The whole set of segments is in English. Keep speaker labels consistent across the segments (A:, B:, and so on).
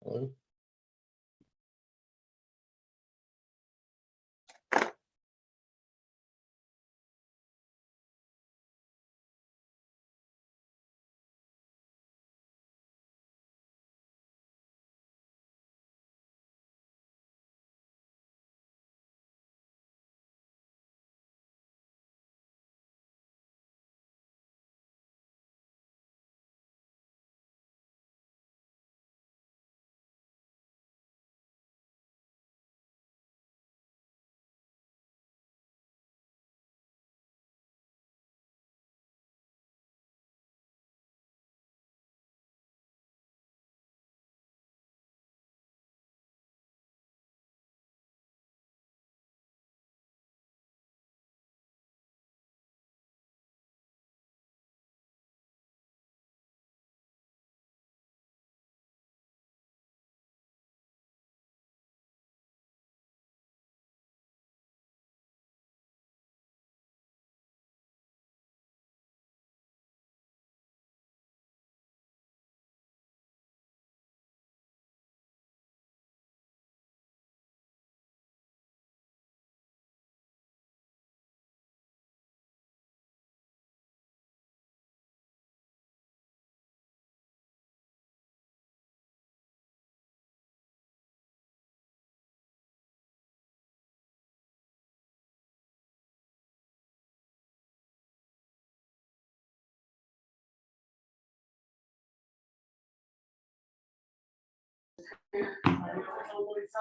A: Hello.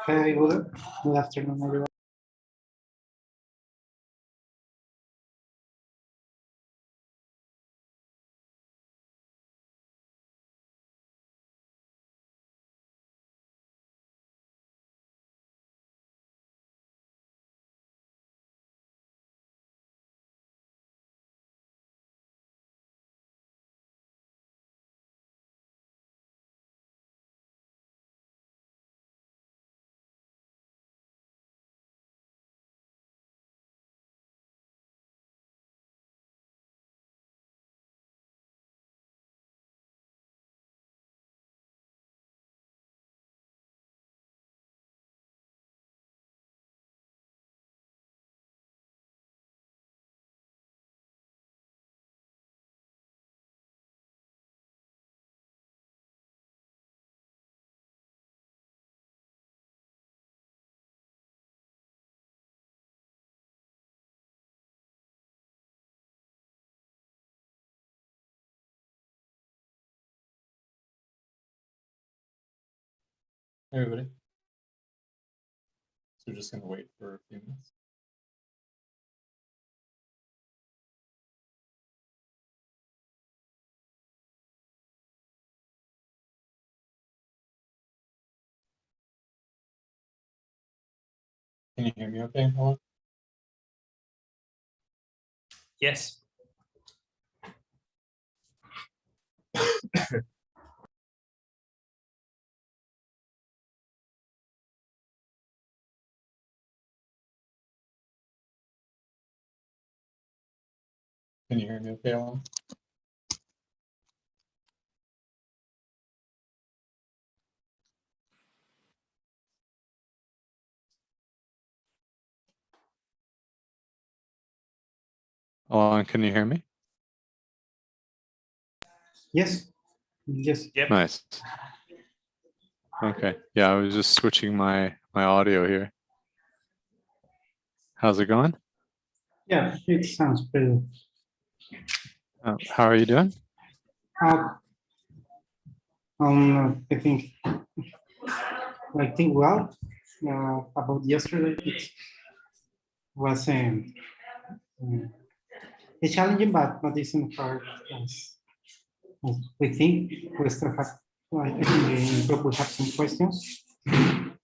B: Hey, good afternoon, everyone.
A: Hey, everybody. So we're just going to wait for a few minutes. Can you hear me okay? Hello?
C: Yes.
A: Can you hear me okay, Alan? Alan, can you hear me?
B: Yes, yes.
C: Yep.
A: Nice. Okay. Yeah, I was just switching my audio here. How's it going?
B: Yeah, it sounds pretty.
A: How are you doing?
B: Uh, I think well about yesterday. It was it's challenging, but isn't hard as we think. We still have, I think in group we have some questions,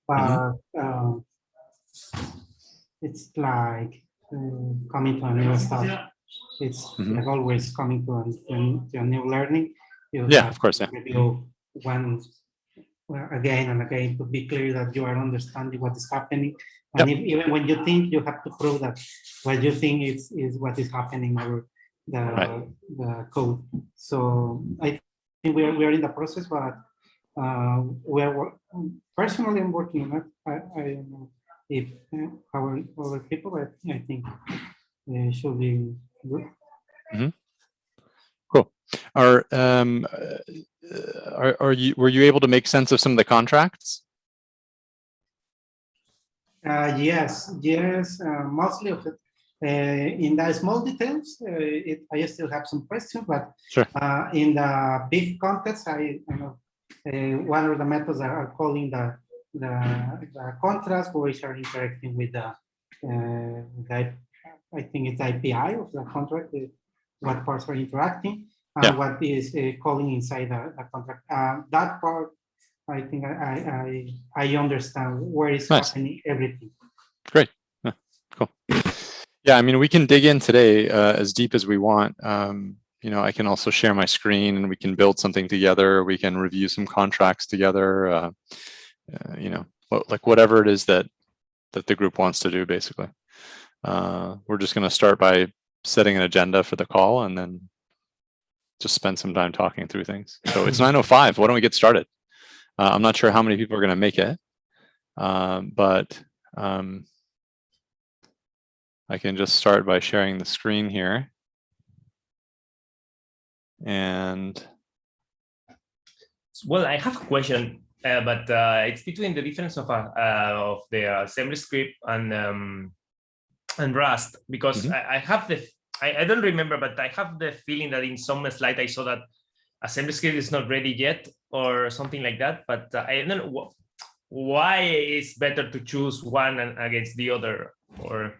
B: but it's like coming to a new stuff. It's like always coming to a new learning. You
A: Yeah,
B: have
A: of course. Yeah.
B: to review one again and again to be clear that you are understanding what is happening. And even when you think, you have to prove that what you think is what is happening over the code. So I think we are in the process, but Personally, I'm working on it. I don't know if our other people, but I think it should be good.
A: Cool. Were you able to make sense of some of the contracts?
B: Yes, mostly of it. In the small details, I still have some questions, but
A: Sure.
B: in the big context, I know one of the methods are calling the contrast, which are interacting with the I think it's API of the contract, what parts are interacting, and
A: Yeah.
B: what is calling inside the contract. That part, I think I understand where is
A: Nice.
B: happening everything.
A: Great. Yeah, cool. Yeah, I mean, we can dig in today as deep as we want. You know, I can also share my screen and we can build something together. We can review some contracts together. You know, like whatever it is that the group wants to do, basically. We're just going to start by setting an agenda for the call and then just spend some time talking through things. So it's 9:05. Why don't we get started? I'm not sure how many people are going to make it, but I can just start by sharing the screen here. And
C: well, I have a question, but it's between the difference of the assembly script and Rust, because I have I don't remember, but I have the feeling that in some slide I saw that assembly script is not ready yet or something like that. But I don't know why it's better to choose one against the other, or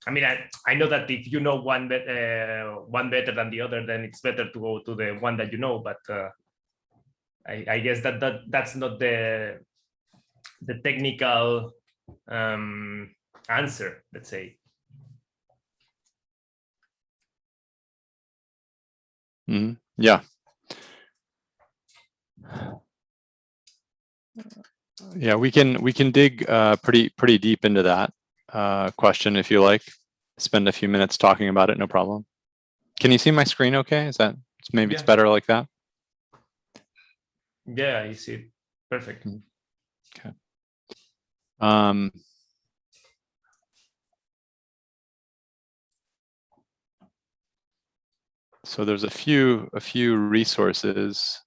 C: I mean, I know that if you know one better than the other, then it's better to go to the one that you know. But I guess that's not the technical answer, let's say.
A: Yeah. Yeah, we can dig pretty deep into that question if you like. Spend a few minutes talking about it, no problem. Can you see my screen okay? Is that maybe it's better like that?
C: Yeah, I see it. Perfect.
A: Okay. So there's a few resources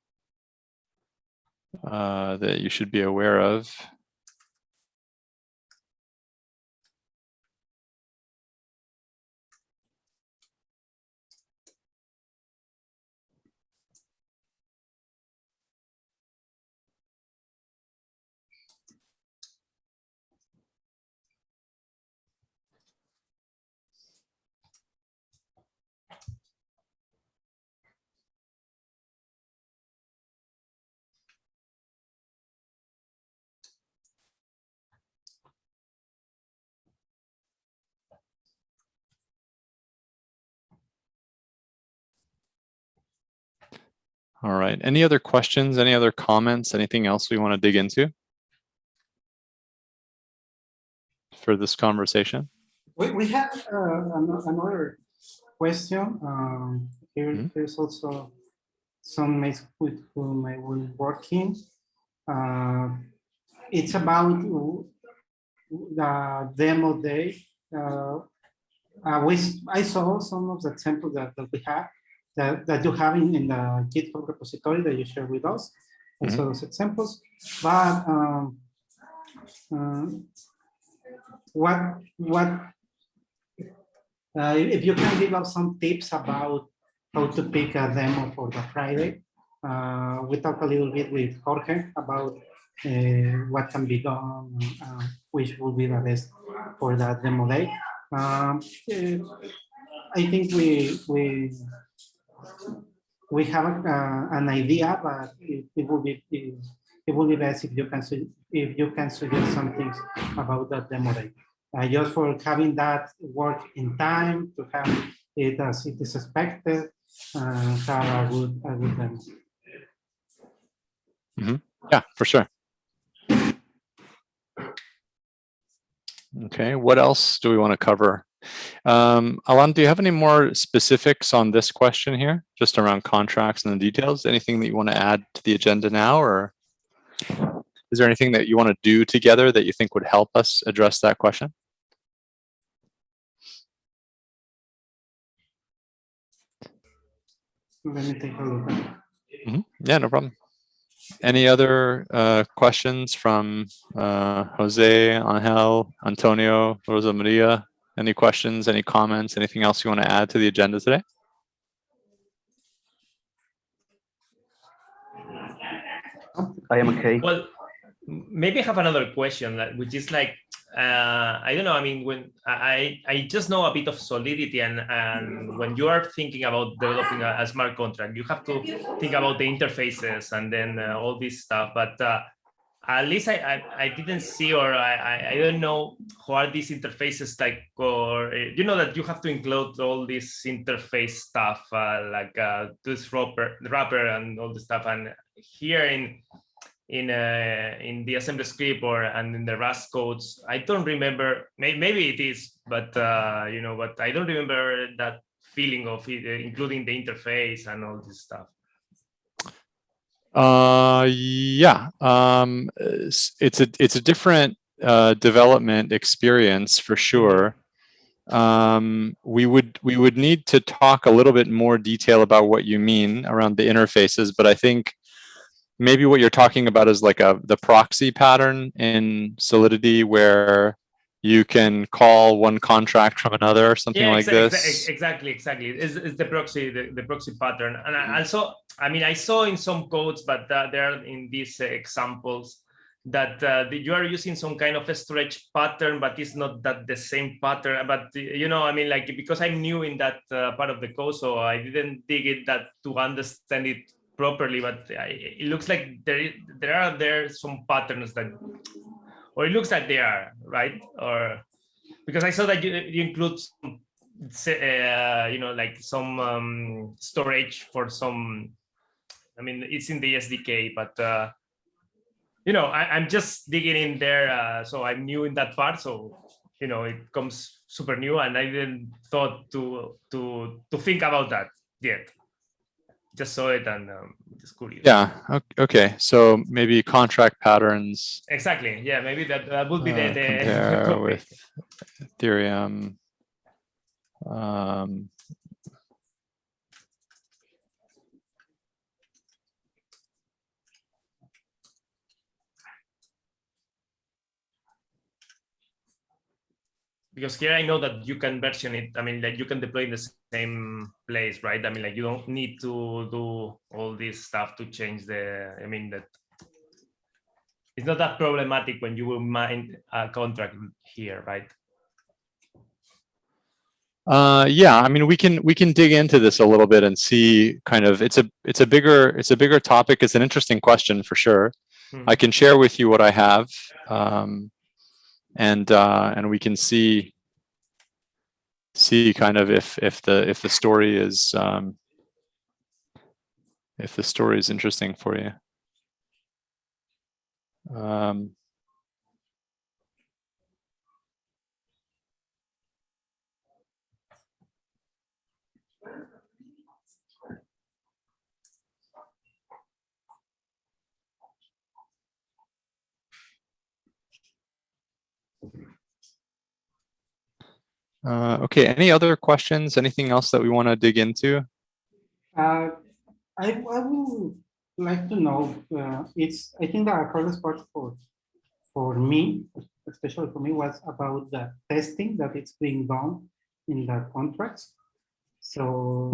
A: that you should be aware of. All right. Any other questions? Any other comments? Anything else we want to dig into for this conversation?
B: We have another question. There's also some mates with whom I will working. It's about the demo day. I saw some of the examples that we have that you have in the GitHub repository that you share with us. I saw those examples, but if you can give us some tips about how to pick a demo for the Friday. We talked a little bit with Jorge about what can be done, which will be the best for that demo day. I think we have an idea, but it will be best if you can suggest some things about that demo day. Just for having that work in time to have it as it is expected, have a good demo.
A: Yeah, for sure. Okay, what else do we want to cover? Alan, do you have any more specifics on this question here, just around contracts and the details? Anything that you want to add to the agenda now, or is there anything that you want to do together that you think would help us address that question?
B: Let me take a look at it.
A: Yeah, no problem. Any other questions from Jose, Angel, Antonio, Rosa Maria? Any questions, any comments, anything else you want to add to the agenda today?
D: I am okay.
C: Well, maybe I have another question, which is like, I don't know. I mean, when I just know a bit of Solidity, and when you are thinking about developing a smart contract, you have to think about the interfaces and then all this stuff. But at least I didn't see, or I don't know how are these interfaces like, or you know that you have to include all this interface stuff like this wrapper and all the stuff. And here in the assembly script and in the Rust codes, I don't remember. Maybe it is, but you know, but I don't remember that feeling of it, including the interface and all this stuff.
A: Yeah, it's a different development experience for sure. We would need to talk a little bit more detail about what you mean around the interfaces, but I think maybe what you're talking about is like the proxy pattern in Solidity where you can call one contract from another or something like this.
C: Exactly. It's the proxy pattern. And also, I mean, I saw in some codes, but there are in these examples that you are using some kind of a storage pattern, but it's not that the same pattern. But you know, I mean, like, because I'm new in that part of the code, so I didn't dig it that to understand it properly. But it looks like there are some patterns that, or it looks like they are, right? Or because I saw that you include some, you know, like some storage for some. I mean, it's in the SDK, but you know, I'm just digging in there, so I'm new in that part. So you know, it comes super new, and I didn't thought to think about that yet. Just saw it and just curious.
A: Yeah. Okay. So maybe contract patterns.
C: Exactly. Yeah. Maybe that would be the
A: compare with Ethereum.
C: Because here I know that you can version it. I mean, like you can deploy in the same place, right? I mean, like you don't need to do all this stuff to change the. I mean, that it's not that problematic when you will mine a contract here, right?
A: Yeah, I mean, we can dig into this a little bit and see kind of it's a bigger topic. It's an interesting question for sure. I can share with you what I have, and we can see kind of if the story is interesting for you. Okay, any other questions? Anything else that we want to dig into?
B: I would like to know, I think the hardest part for me, especially for me, was about the testing that it's being done in the contracts. So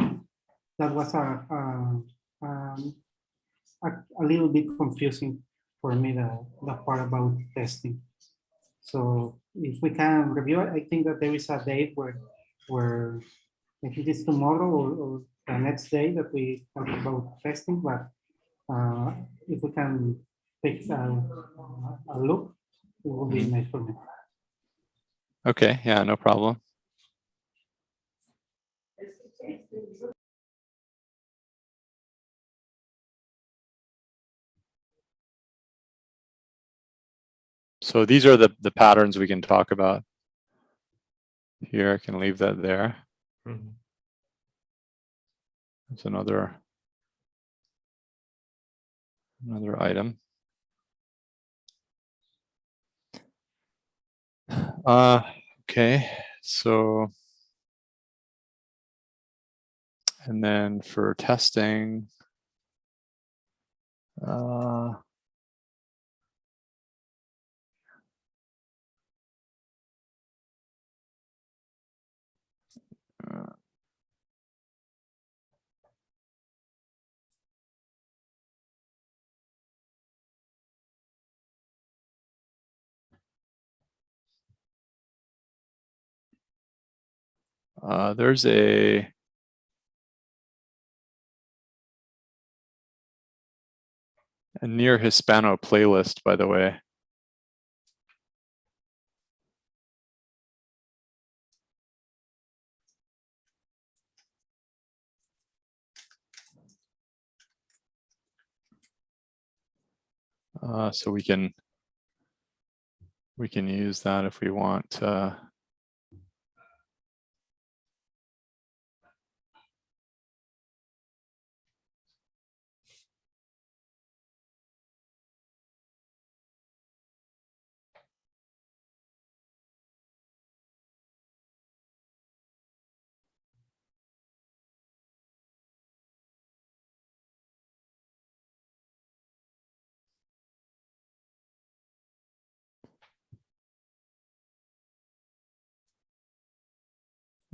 B: that was a little bit confusing for me, the part about testing. So if we can review it, I think that there is a date where if it is tomorrow or the next day that we talk about testing, but if we can take a look, it will be nice for me.
A: Okay, yeah, no problem. So these are the patterns we can talk about. here. I can leave that there.
C: Mhm.
A: That's another item. Okay, so, and then for testing, there's a NEAR Hispano playlist, by the way. So we can use that if we want.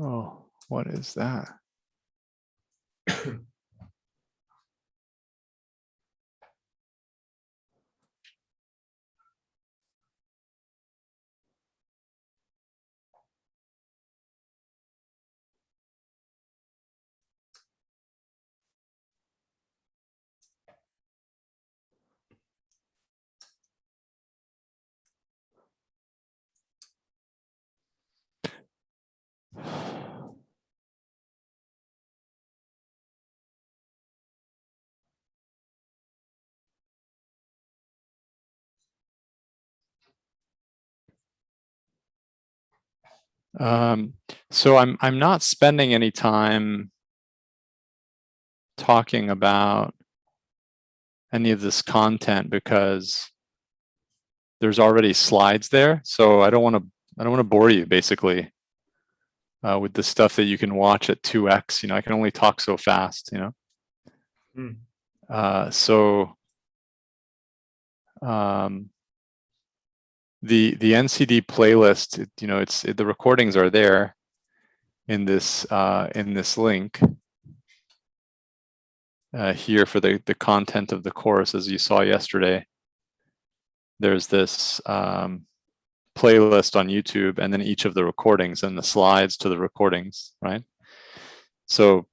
A: Oh, what is that? So I'm not spending any time talking about any of this content because there's already slides there. So I don't want to bore you basically with the stuff that you can watch at 2x. You know, I can only talk so fast. You know, so the NCD playlist, you know, the recordings are there in this link here for the content of the course, as you saw yesterday. There's this playlist on YouTube, and then each of the recordings and the slides to the recordings, right? So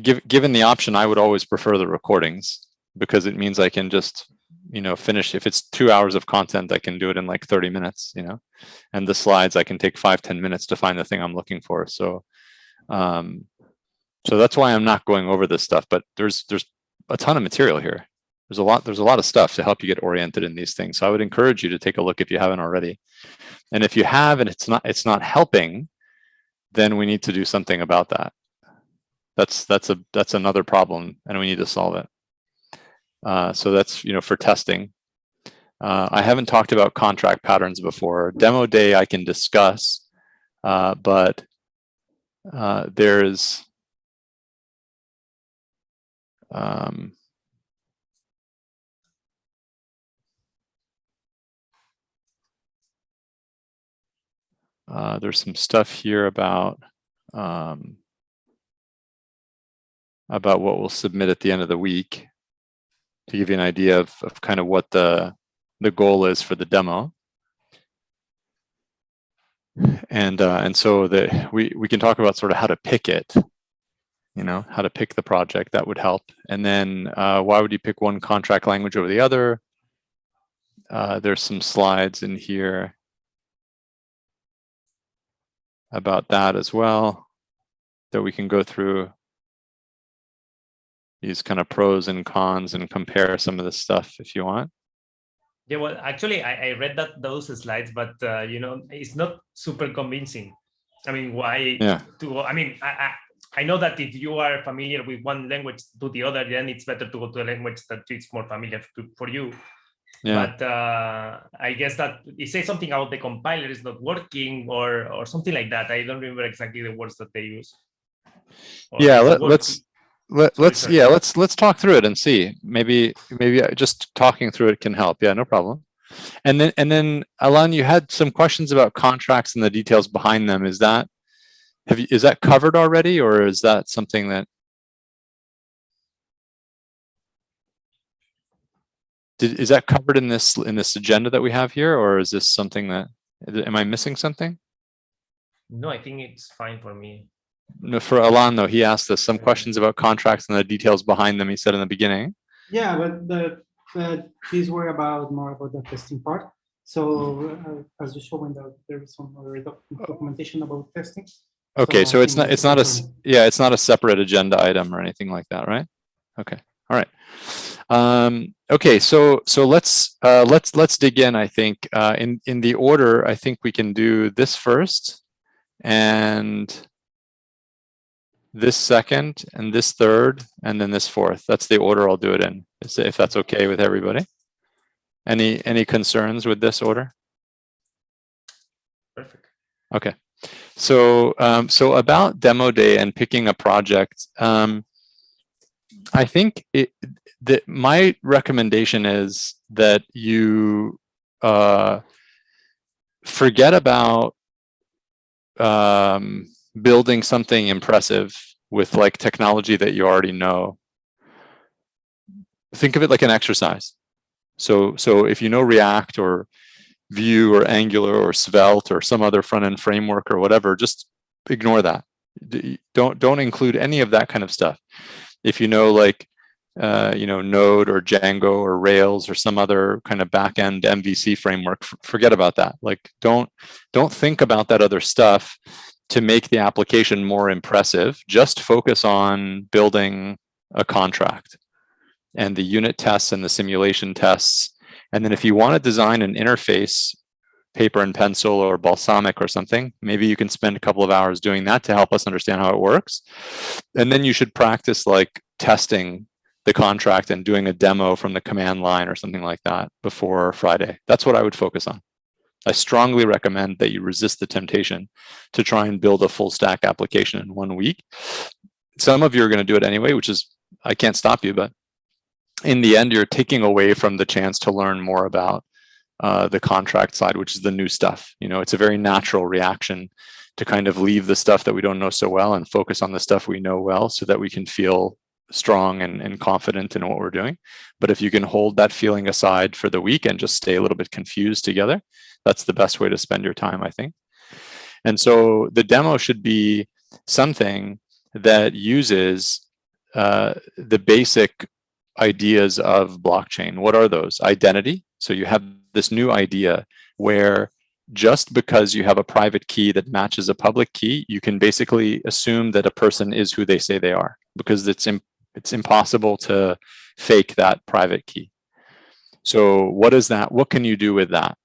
A: given the option, I would always prefer the recordings because it means I can just, you know, finish. If it's 2 hours of content, I can do it in like 30 minutes, you know, and the slides, I can take 5-10 minutes to find the thing I'm looking for. So, so that's why I'm not going over this stuff, but there's a ton of material here. There's a lot of stuff to help you get oriented in these things. So I would encourage you to take a look if you haven't already. And if you have and it's not helping, then we need to do something about that. That's another problem, and we need to solve it. So that's, you know, for testing. I haven't talked about contract patterns before. Demo day I can discuss, but there's some stuff here about what we'll submit at the end of the week to give you an idea of kind of what the goal is for the demo. And so that we can talk about sort of how to pick it, you know, how to pick the project. That would help. And then why would you pick one contract language over the other? There's some slides in here about that as well that we can go through, these kind of pros and cons, and compare some of this stuff if you want.
C: Yeah, well, actually, I read those slides, but it's not super convincing. I mean, why?
A: Yeah.
C: I mean, I know that if you are familiar with one language to the other, then it's better to go to a language that is more familiar for you.
A: Yeah.
C: But I guess that it says something about the compiler is not working or something like that. I don't remember exactly the words that they use. Or
A: Yeah.
C: it's
A: Let's talk through it and see. Maybe just talking through it can help. Yeah, no problem. And then Alan, you had some questions about contracts and the details behind them. Is that covered already, or is that something that is that covered in this agenda that we have here, or is this something that am I missing something?
C: No, I think it's fine for me.
A: No, for Alan though, he asked us some questions about contracts and the details behind them. He said in the beginning.
B: Yeah, but these were more about the testing part. So as you show, when there is some documentation about testing.
A: Okay, so it's not it's not a separate agenda item or anything like that, right? Okay, all right. Okay, so let's dig in. I think in the order, I think we can do this first, and this second, and this third, and then this fourth. That's the order I'll do it in, if that's okay with everybody. Any concerns with this order?
C: Perfect.
A: Okay. So about demo day and picking a project, I think my recommendation is that you forget about building something impressive with like technology that you already know. Think of it like an exercise. So if you know React or Vue or Angular or Svelte or some other front-end framework or whatever, just ignore that. Don't include any of that kind of stuff. If you know like Node or Django or Rails or some other kind of back-end MVC framework, forget about that. Like don't think about that other stuff to make the application more impressive. Just focus on building a contract and the unit tests and the simulation tests. And then if you want to design an interface, paper and pencil or balsamic or something, maybe you can spend a couple of hours doing that to help us understand how it works. And then you should practice like testing the contract and doing a demo from the command line or something like that before Friday. That's what I would focus on. I strongly recommend that you resist the temptation to try and build a full stack application in 1 week. Some of you are going to do it anyway, which is, I can't stop you, but in the end, you're taking away from the chance to learn more about the contract side, which is the new stuff. It's a very natural reaction to kind of leave the stuff that we don't know so well and focus on the stuff we know well so that we can feel strong and confident in what we're doing. But if you can hold that feeling aside for the week and just stay a little bit confused together, that's the best way to spend your time, I think. And so the demo should be something that uses the basic ideas of blockchain. What are those? Identity. So you have this new idea where just because you have a private key that matches a public key, you can basically assume that a person is who they say they are, because it's impossible to fake that private key. So what is that? What can you do with that?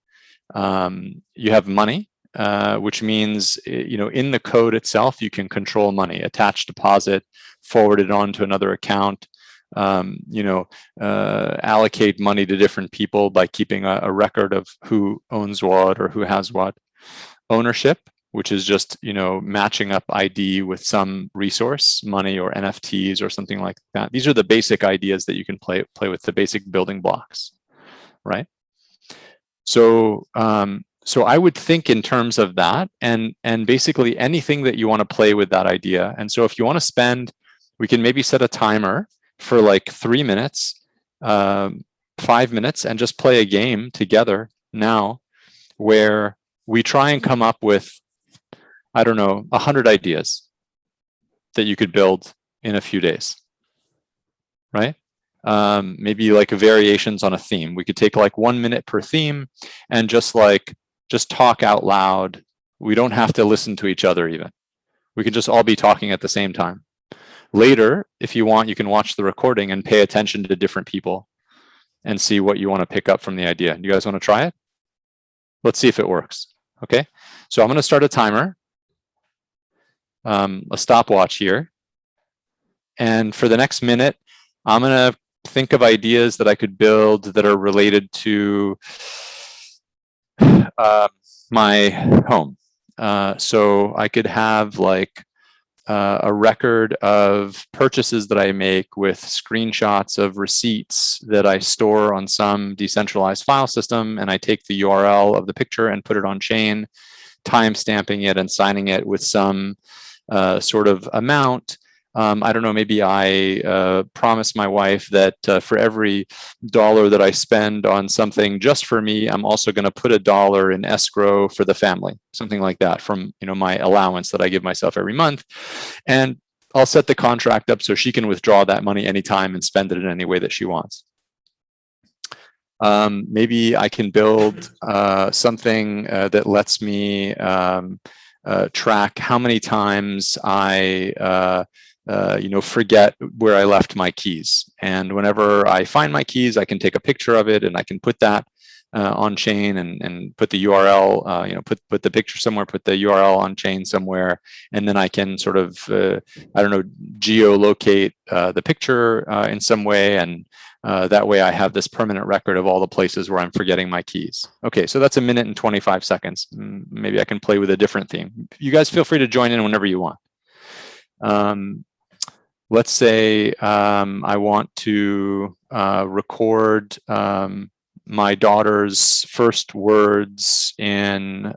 A: You have money, which means, in the code itself, you can control money, attach deposit, forward it on to another account, allocate money to different people by keeping a record of who owns what or who has what. Ownership, which is just, matching up ID with some resource, money or NFTs or something like that. These are the basic ideas that you can play with, the basic building blocks, right? So I would think in terms of that, and basically anything that you want to play with that idea. And so if you want to spend, we can maybe set a timer for like 3 minutes, 5 minutes, and just play a game together now where we try and come up with, I don't know, 100 ideas that you could build in a few days, right? Maybe like variations on a theme. We could take like 1 minute per theme and just talk out loud. We don't have to listen to each other even. We can just all be talking at the same time. Later, if you want, you can watch the recording and pay attention to different people and see what you want to pick up from the idea. You guys want to try it? Let's see if it works. Okay, so I'm going to start a timer, a stopwatch here. And for the next minute, I'm going to think of ideas that I could build that are related to my home. So I could have like a record of purchases that I make with screenshots of receipts that I store on some decentralized file system, and I take the URL of the picture and put it on chain, time stamping it and signing it with some sort of amount. I don't know, maybe I promise my wife that for every $1 that I spend on something just for me, I'm also going to put $1 in escrow for the family, something like that from, you know, my allowance that I give myself every month. And I'll set the contract up so she can withdraw that money anytime and spend it in any way that she wants. Maybe I can build something that lets me track how many times I forget where I left my keys. And whenever I find my keys, I can take a picture of it and I can put that on chain and put the URL, put the picture somewhere, put the URL on chain somewhere. And then I can sort of, geolocate the picture in some way. And that way I have this permanent record of all the places where I'm forgetting my keys. Okay, so that's 1 minute and 25 seconds. Maybe I can play with a different theme. You guys feel free to join in whenever you want. Let's say I want to record my daughter's first words in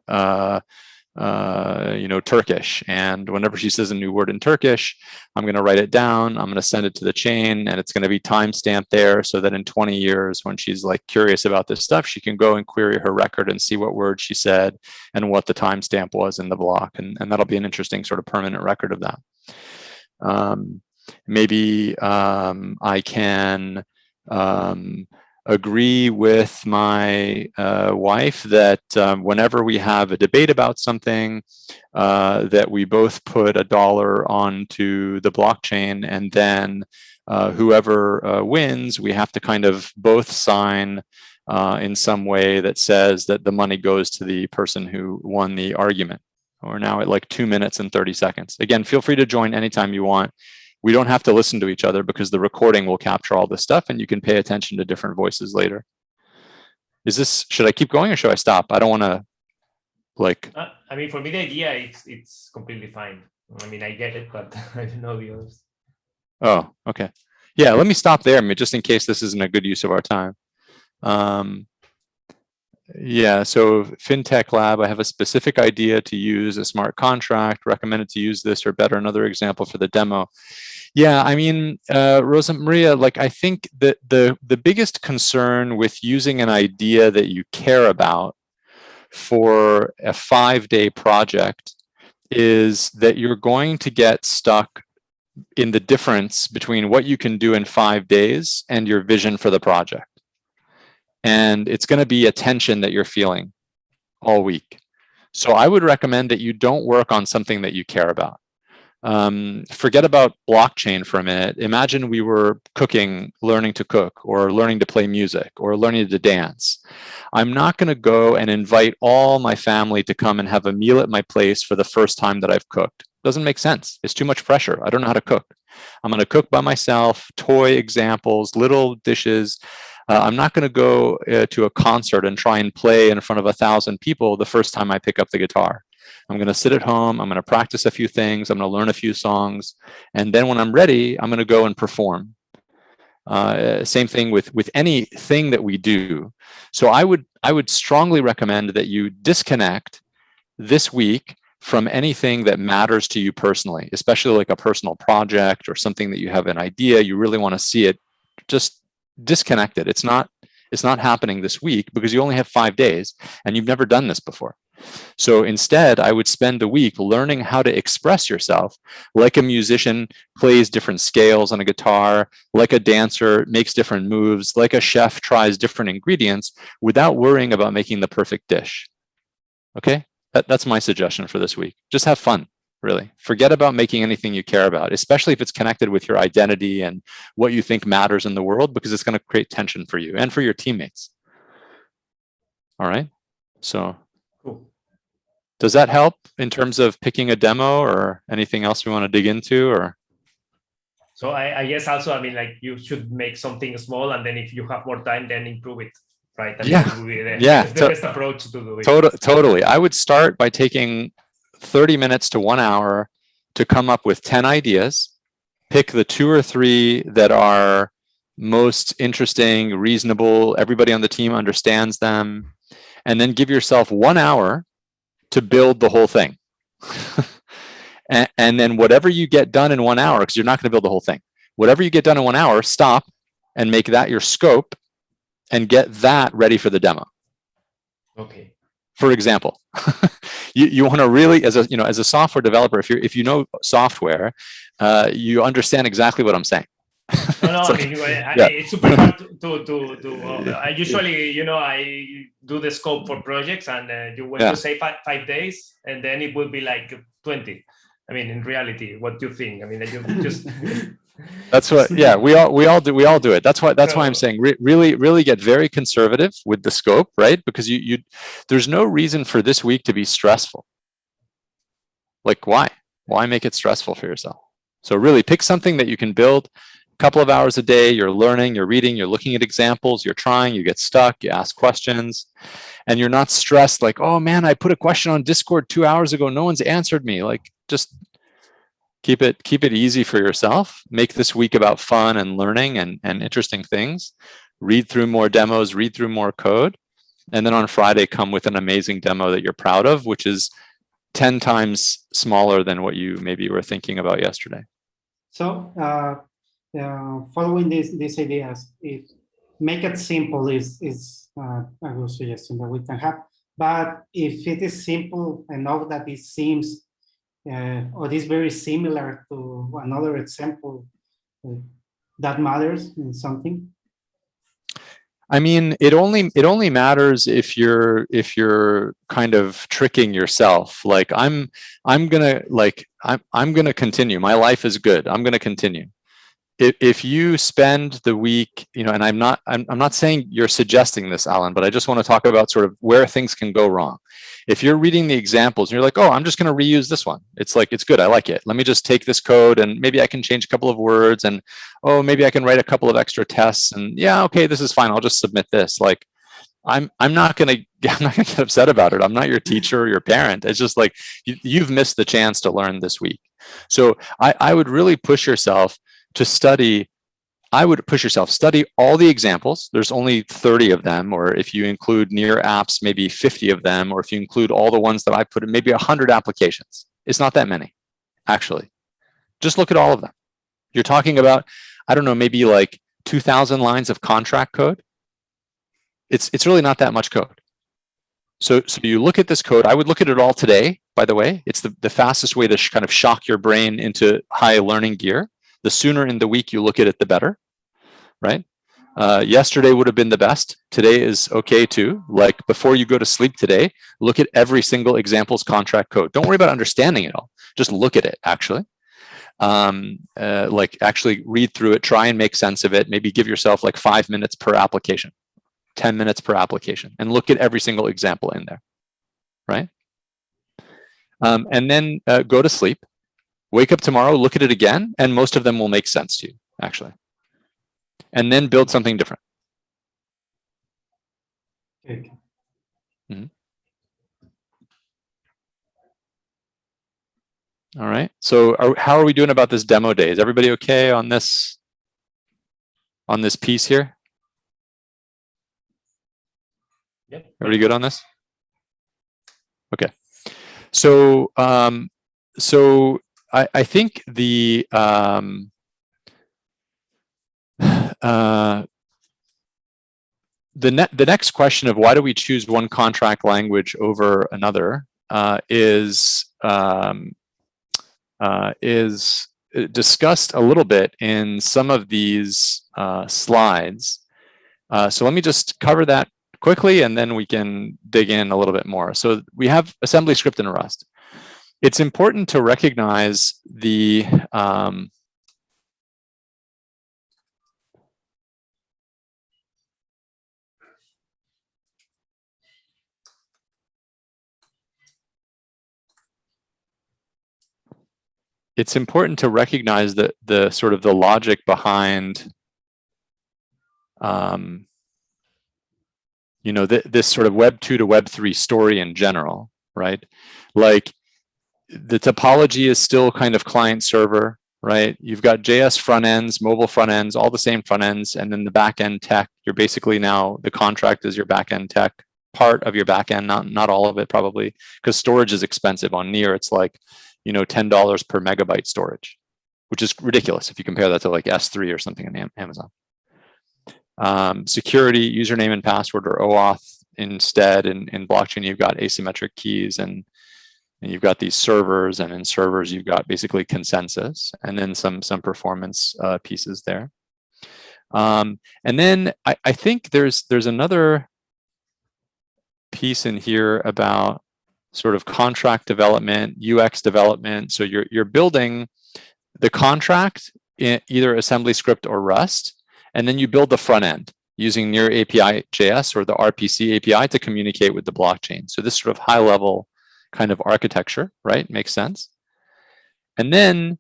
A: Turkish, and whenever she says a new word in Turkish, I'm going to write it down, I'm going to send it to the chain, and it's going to be timestamped there so that in 20 years when she's like curious about this stuff, she can go and query her record and see what word she said and what the timestamp was in the block, and that'll be an interesting sort of permanent record of that. Maybe I can agree with my wife that whenever we have a debate about something, that we both put $1 onto the blockchain, and then whoever wins, we have to kind of both sign in some way that says that the money goes to the person who won the argument. We're now at like 2 minutes and 30 seconds. Again, feel free to join anytime you want. We don't have to listen to each other because the recording will capture all this stuff and you can pay attention to different voices later. Should I keep going or should I stop? I don't want to
C: I mean, for me, the idea, it's completely fine. I mean, I get it, but I don't know the others.
A: Oh, okay. Yeah, let me stop there. I mean, just in case this isn't a good use of our time. Yeah, so FinTech Lab, I have a specific idea to use a smart contract, recommended to use this or better. Another example for the demo. Yeah, I mean, Rosa Maria, like I think that the biggest concern with using an idea that you care about for a 5-day project is that you're going to get stuck in the difference between what you can do in 5 days and your vision for the project. And it's going to be a tension that you're feeling all week. So I would recommend that you don't work on something that you care about. Forget about blockchain for a minute. Imagine we were learning to cook, or learning to play music, or learning to dance. I'm not going to go and invite all my family to come and have a meal at my place for the first time that I've cooked. Doesn't make sense. It's too much pressure. I don't know how to cook. I'm going to cook by myself, toy examples, little dishes. I'm not going to go to a concert and try and play in front of 1,000 people the first time I pick up the guitar. I'm going to sit at home. I'm going to practice a few things. I'm going to learn a few songs. And then when I'm ready, I'm going to go and perform. Same thing with anything that we do. So I would strongly recommend that you disconnect this week from anything that matters to you personally, especially like a personal project or something that you have an idea, you really want to see it. Just disconnect it. It's not happening this week because you only have 5 days and you've never done this before. So instead, I would spend the week learning how to express yourself like a musician plays different scales on a guitar, like a dancer makes different moves, like a chef tries different ingredients without worrying about making the perfect dish. Okay? That's my suggestion for this week. Just have fun. really. Forget about making anything you care about, especially if it's connected with your identity and what you think matters in the world, because it's going to create tension for you and for your teammates. All right. So
C: Cool.
A: does that help in terms of picking a demo or anything else we want to dig into? Or
C: So I guess also, I mean, like you should make something small, and then if you have more time, then improve it, right? I mean,
A: Yeah.
C: that would be the
A: So-
C: best approach to do it.
A: Totally. I would start by taking 30 minutes to 1 hour to come up with 10 ideas, pick the 2 or 3 that are most interesting, reasonable, everybody on the team understands them, and then give yourself 1 hour to build the whole thing. and then whatever you get done in 1 hour, because you're not going to build the whole thing, whatever you get done in 1 hour, stop and make that your scope and get that ready for the demo.
C: Okay.
A: For example, you want to really, as a software developer, if you know software, you understand exactly what I'm saying.
C: No,
A: It's
C: I
A: like-
C: mean,
A: yeah.
C: it's super hard to I usually, I do the scope for projects, and when
A: Yeah.
C: you say 5 days, and then it will be like 20. I mean, in reality, what do you think? I mean, you just
A: That's what, yeah, we all do it. That's why I'm saying really get very conservative with the scope, right? Because there's no reason for this week to be stressful. Like, why make it stressful for yourself? So really pick something that you can build a couple of hours a day. You're learning, you're reading, you're looking at examples, you're trying, you get stuck, you ask questions, and you're not stressed like, oh man, I put a question on Discord 2 hours ago, no one's answered me. Like, just keep it easy for yourself. Make this week about fun and learning and interesting things. Read through more demos, read through more code, and then on Friday come with an amazing demo that you're proud of, which is 10 times smaller than what you maybe were thinking about yesterday.
B: So following these ideas, make it simple is a good suggestion that we can have. But if it is simple enough that it seems or is very similar to another example, that matters in something.
A: I mean, it only matters if you're kind of tricking yourself. Like I'm gonna continue. My life is good. I'm gonna continue. If you spend the week, and I'm not saying you're suggesting this, Alan, but I just want to talk about sort of where things can go wrong. If you're reading the examples and you're like, oh, I'm just going to reuse this one. It's like, it's good. I like it. Let me just take this code and maybe I can change a couple of words, and oh, maybe I can write a couple of extra tests, and yeah, okay, this is fine. I'll just submit this. Like, I'm not gonna get upset about it. I'm not your teacher or your parent. It's just like you've missed the chance to learn this week. So I would really push yourself to study. I would push yourself, study all the examples. There's only 30 of them, or if you include NEAR apps, maybe 50 of them, or if you include all the ones that I put in, maybe 100 applications. It's not that many, actually. Just look at all of them. You're talking about, I don't know, maybe like 2,000 lines of contract code. It's really not that much code. So you look at this code. I would look at it all today, by the way. It's the fastest way to kind of shock your brain into high learning gear. The sooner in the week you look at it, the better, right? Yesterday would have been the best. Today is okay too. Like, before you go to sleep today, look at every single example's contract code. Don't worry about understanding it all. Just look at it, actually. Like, actually read through it, try and make sense of it. Maybe give yourself like 5 minutes per application, 10 minutes per application, and look at every single example in there, right? And then go to sleep. Wake up tomorrow, look at it again, and most of them will make sense to you, actually. And then build something different.
B: Okay.
A: Mm-hmm. All right. So how are we doing about this demo day? Is everybody okay on this piece here?
C: Yep.
A: Everybody good on this? Okay. So I think the next question of why do we choose one contract language over another is discussed a little bit in some of these slides. So let me just cover that quickly, and then we can dig in a little bit more. So we have assembly script in Rust. it's important to recognize the it's important to recognize that the sort of the logic behind you know, this sort of Web 2 to Web 3 story in general, right? Like the topology is still kind of client server, right? You've got JS front ends, mobile front ends, all the same front ends, and then the back end tech. You're basically now, the contract is your back end tech, part of your back end, not all of it probably, because storage is expensive. On NEAR, it's like, you know, $10 per megabyte storage, which is ridiculous if you compare that to like S3 or something on Amazon. Security, username and password or OAuth instead. In blockchain, you've got asymmetric keys and you've got these servers, and in servers, you've got basically consensus and then some performance pieces there. And then I think there's another piece in here about sort of contract development, UX development. So you're building the contract in either assembly script or Rust, and then you build the front end using NEAR API JS or the RPC API to communicate with the blockchain. So this sort of high level kind of architecture, right? Makes sense. And then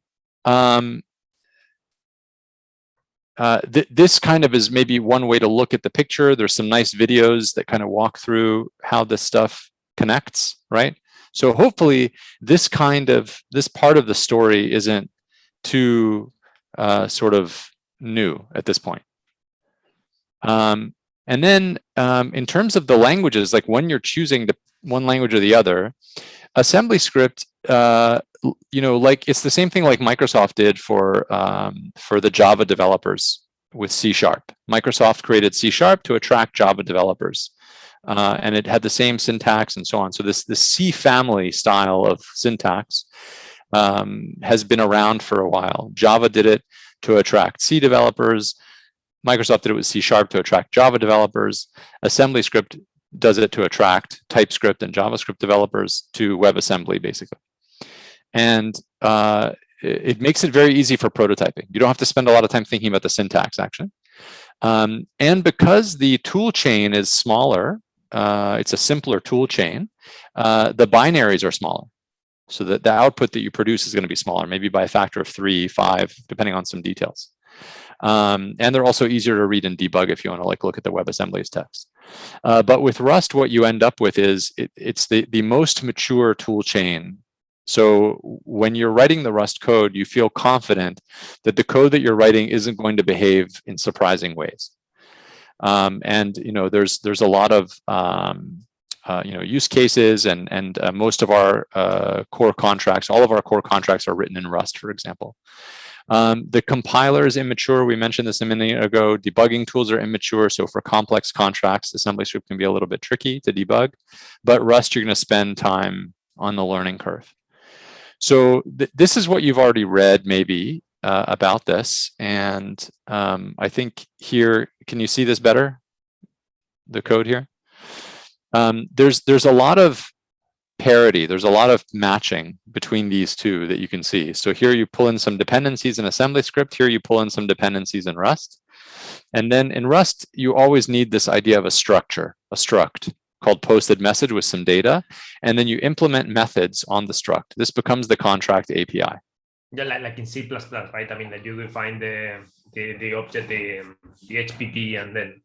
A: this kind of is maybe one way to look at the picture. There's some nice videos that kind of walk through how this stuff connects, right? So hopefully this part of the story isn't too sort of new at this point. And then in terms of the languages, like when you're choosing one language or the other, assembly script, you know, like it's the same thing like Microsoft did for the Java developers with C#. Microsoft created C# to attract Java developers, and it had the same syntax and so on. So this C family style of syntax has been around for a while. Java did it to attract C developers. Microsoft did it with C# to attract Java developers. AssemblyScript does it to attract TypeScript and JavaScript developers to WebAssembly, basically. And it makes it very easy for prototyping. You don't have to spend a lot of time thinking about the syntax, actually. And because the tool chain is smaller, it's a simpler tool chain, the binaries are smaller. So that the output that you produce is going to be smaller, maybe by a factor of 3, 5, depending on some details. And they're also easier to read and debug if you want to like look at the WebAssembly's text. But with Rust, what you end up with is it's the most mature tool chain. So when you're writing the Rust code, you feel confident that the code that you're writing isn't going to behave in surprising ways. And you know, there's a lot of you know, use cases, and most of our core contracts, all of our core contracts are written in Rust, for example. The compiler is immature. We mentioned this a minute ago. Debugging tools are immature. So for complex contracts, AssemblyScript can be a little bit tricky to debug, but Rust, you're going to spend time on the learning curve. So this is what you've already read maybe about this. And I think here, can you see this better? The code here? There's a lot of parity. There's a lot of matching between these two that you can see. So here you pull in some dependencies in AssemblyScript. Here you pull in some dependencies in Rust. And then in Rust, you always need this idea of a structure, a struct called posted message with some data. And then you implement methods on the struct. This becomes the contract API.
C: Yeah, like in C++, right? I mean, that you define the object, the HPP, and then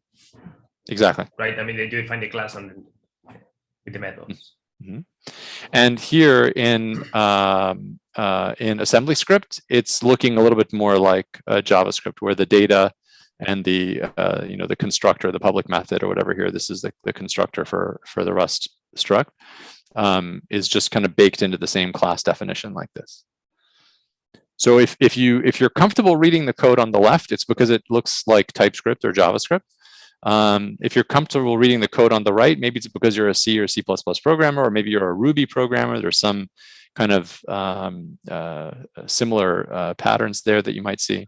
A: exactly,
C: right. I mean, you define the class and then with the methods.
A: Mm-hmm. And here in AssemblyScript, it's looking a little bit more like JavaScript, where the data and the you know, the constructor, the public method or whatever here, this is the constructor for the Rust struct, is just kind of baked into the same class definition like this. So if you're comfortable reading the code on the left, it's because it looks like TypeScript or JavaScript. If you're comfortable reading the code on the right, maybe it's because you're a C or C++ programmer, or maybe you're a Ruby programmer. There's some kind of similar patterns there that you might see.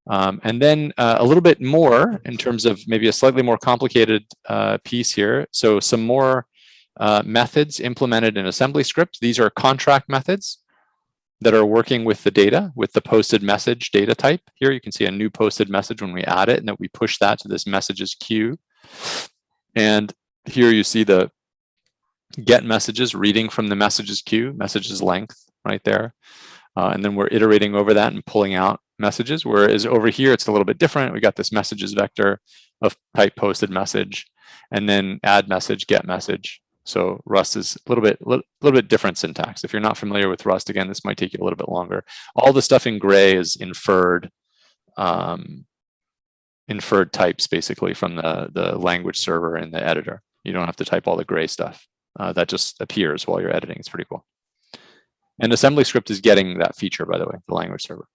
A: And then a little bit more in terms of maybe a slightly more complicated piece here. So some more methods implemented in assembly script. These are contract methods that are working with the data, with the posted message data type. Here you can see a new posted message when we add it, and then we push that to this messages queue. And here you see the get messages reading from the messages queue, messages length right there. And then we're iterating over that and pulling out messages, whereas over here it's a little bit different. We got this messages vector of type posted message, and then add message, get message. So Rust is a little bit different syntax. If you're not familiar with Rust, again, this might take you a little bit longer. All the stuff in gray is inferred types basically from the language server in the editor. You don't have to type all the gray stuff. That just appears while you're editing. It's pretty cool. And assembly script is getting that feature, by the way, the language server.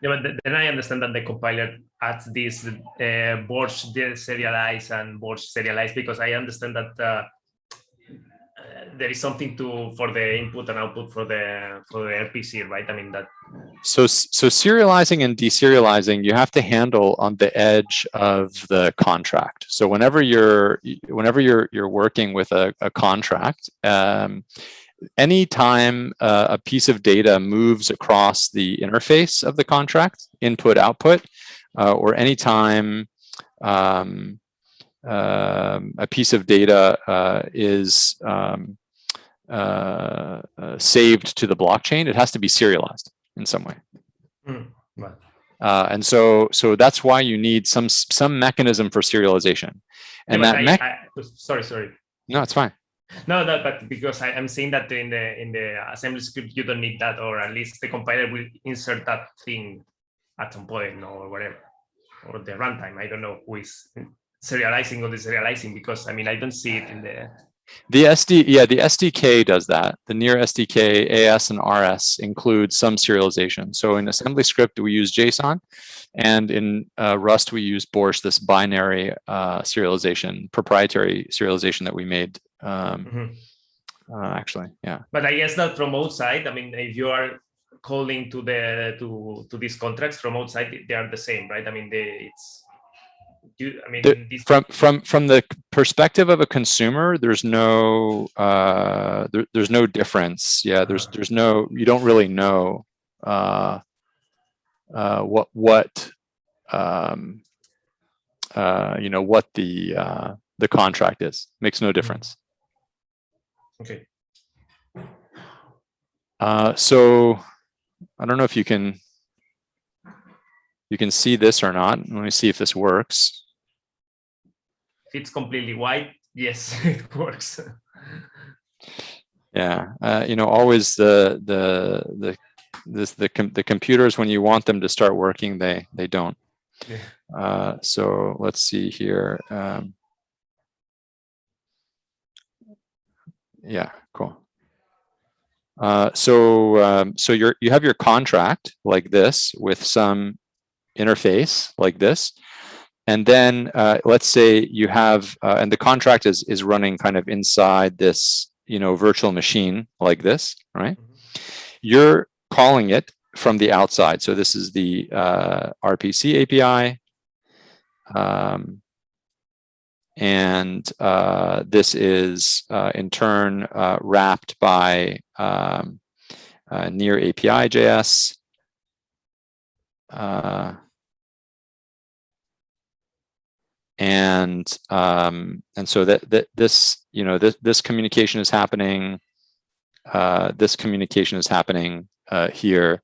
C: Yeah, but then I understand that the compiler adds this Borch serialize and Borch serialize, because I understand that there is something for the input and output for the RPC, right? I mean that.
A: So serializing and deserializing, you have to handle on the edge of the contract. So whenever you're working with a contract, anytime a piece of data moves across the interface of the contract, input output, or anytime a piece of data is saved to the blockchain, it has to be serialized in some way.
C: Right.
A: And so that's why you need some mechanism for serialization. And
C: yeah, sorry.
A: No, it's fine.
C: No, but because I'm saying that in the assembly script you don't need that, or at least the compiler will insert that thing at some point or whatever, or the runtime. I don't know who is serializing or deserializing, because I mean I don't see it in the
A: SDK does that. The NEAR SDK, AS and RS include some serialization. So in assembly script we use JSON, and in Rust we use Borch, this binary serialization, proprietary serialization that we made. Actually, yeah.
C: But I guess that from outside, I mean, if you are calling to these contracts from outside, they are the same, right? I mean,
A: from the perspective of a consumer, there's no there's no difference. Yeah, there's no, you don't really know what you know what the contract is. Makes no difference.
C: Okay.
A: So I don't know if you can see this or not. Let me see if this works.
C: If it's completely white, yes, it works.
A: Yeah, you know, always the computers, when you want them to start working, they don't. Yeah. So let's see here. Yeah, cool. So you have your contract like this with some interface like this, and then let's say you have and the contract is running kind of inside this, you know, virtual machine like this, right? You're calling it from the outside. So this is the RPC API. And this is in turn wrapped by NEAR API JS. And so that this, you know, this communication is happening. This communication is happening here.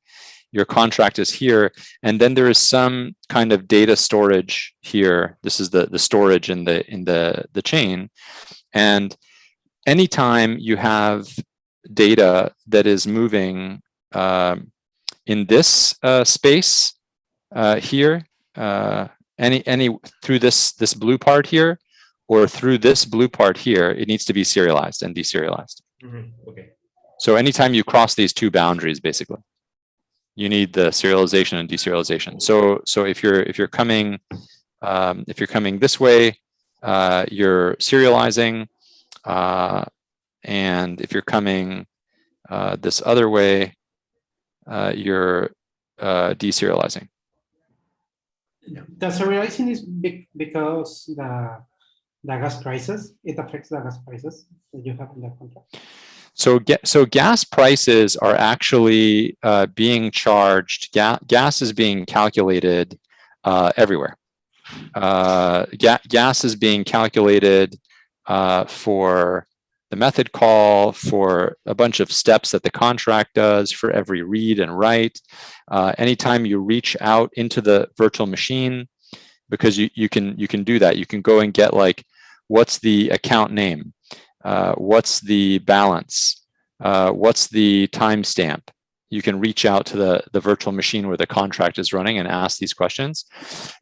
A: Your contract is here, and then there is some kind of data storage here. This is the storage in the chain, and anytime you have data that is moving in this space here, any through this blue part here, or through this blue part here, it needs to be serialized and deserialized.
C: Okay.
A: So anytime you cross these two boundaries, basically, you need the serialization and deserialization. So if you're coming this way, you're serializing, and if you're coming this other way, you're deserializing.
B: The serializing is because the gas prices? It affects the gas prices that you have in the contract?
A: So gas prices are actually being charged. Gas is being calculated everywhere. Gas is being calculated for the method call, for a bunch of steps that the contract does, for every read and write. Anytime you reach out into the virtual machine, because you can do that. You can go and get like, what's the account name? What's the balance? What's the timestamp? You can reach out to the virtual machine where the contract is running and ask these questions.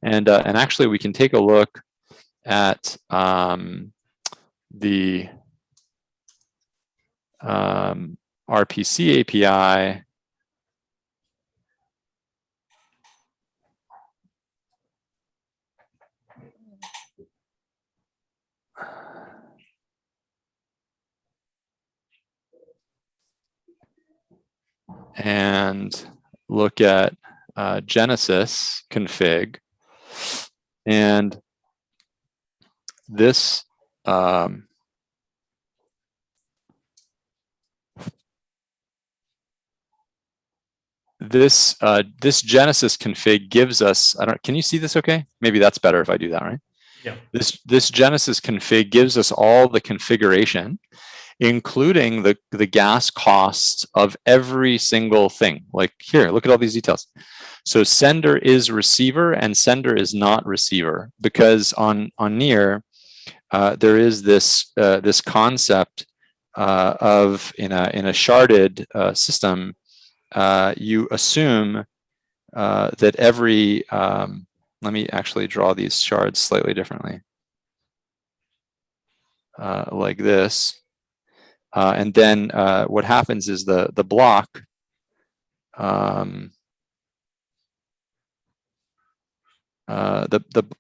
A: And actually, we can take a look at the RPC API. And look at Genesis config, and this this Genesis config gives us, can you see this okay? Maybe that's better if I do that, right?
C: Yeah.
A: This Genesis config gives us all the configuration, including the gas costs of every single thing. Like here, look at all these details. So sender is receiver and sender is not receiver, because on NEAR, there is this this concept of in a sharded system, you assume that every, let me actually draw these shards slightly differently, like this. And then what happens is the block, the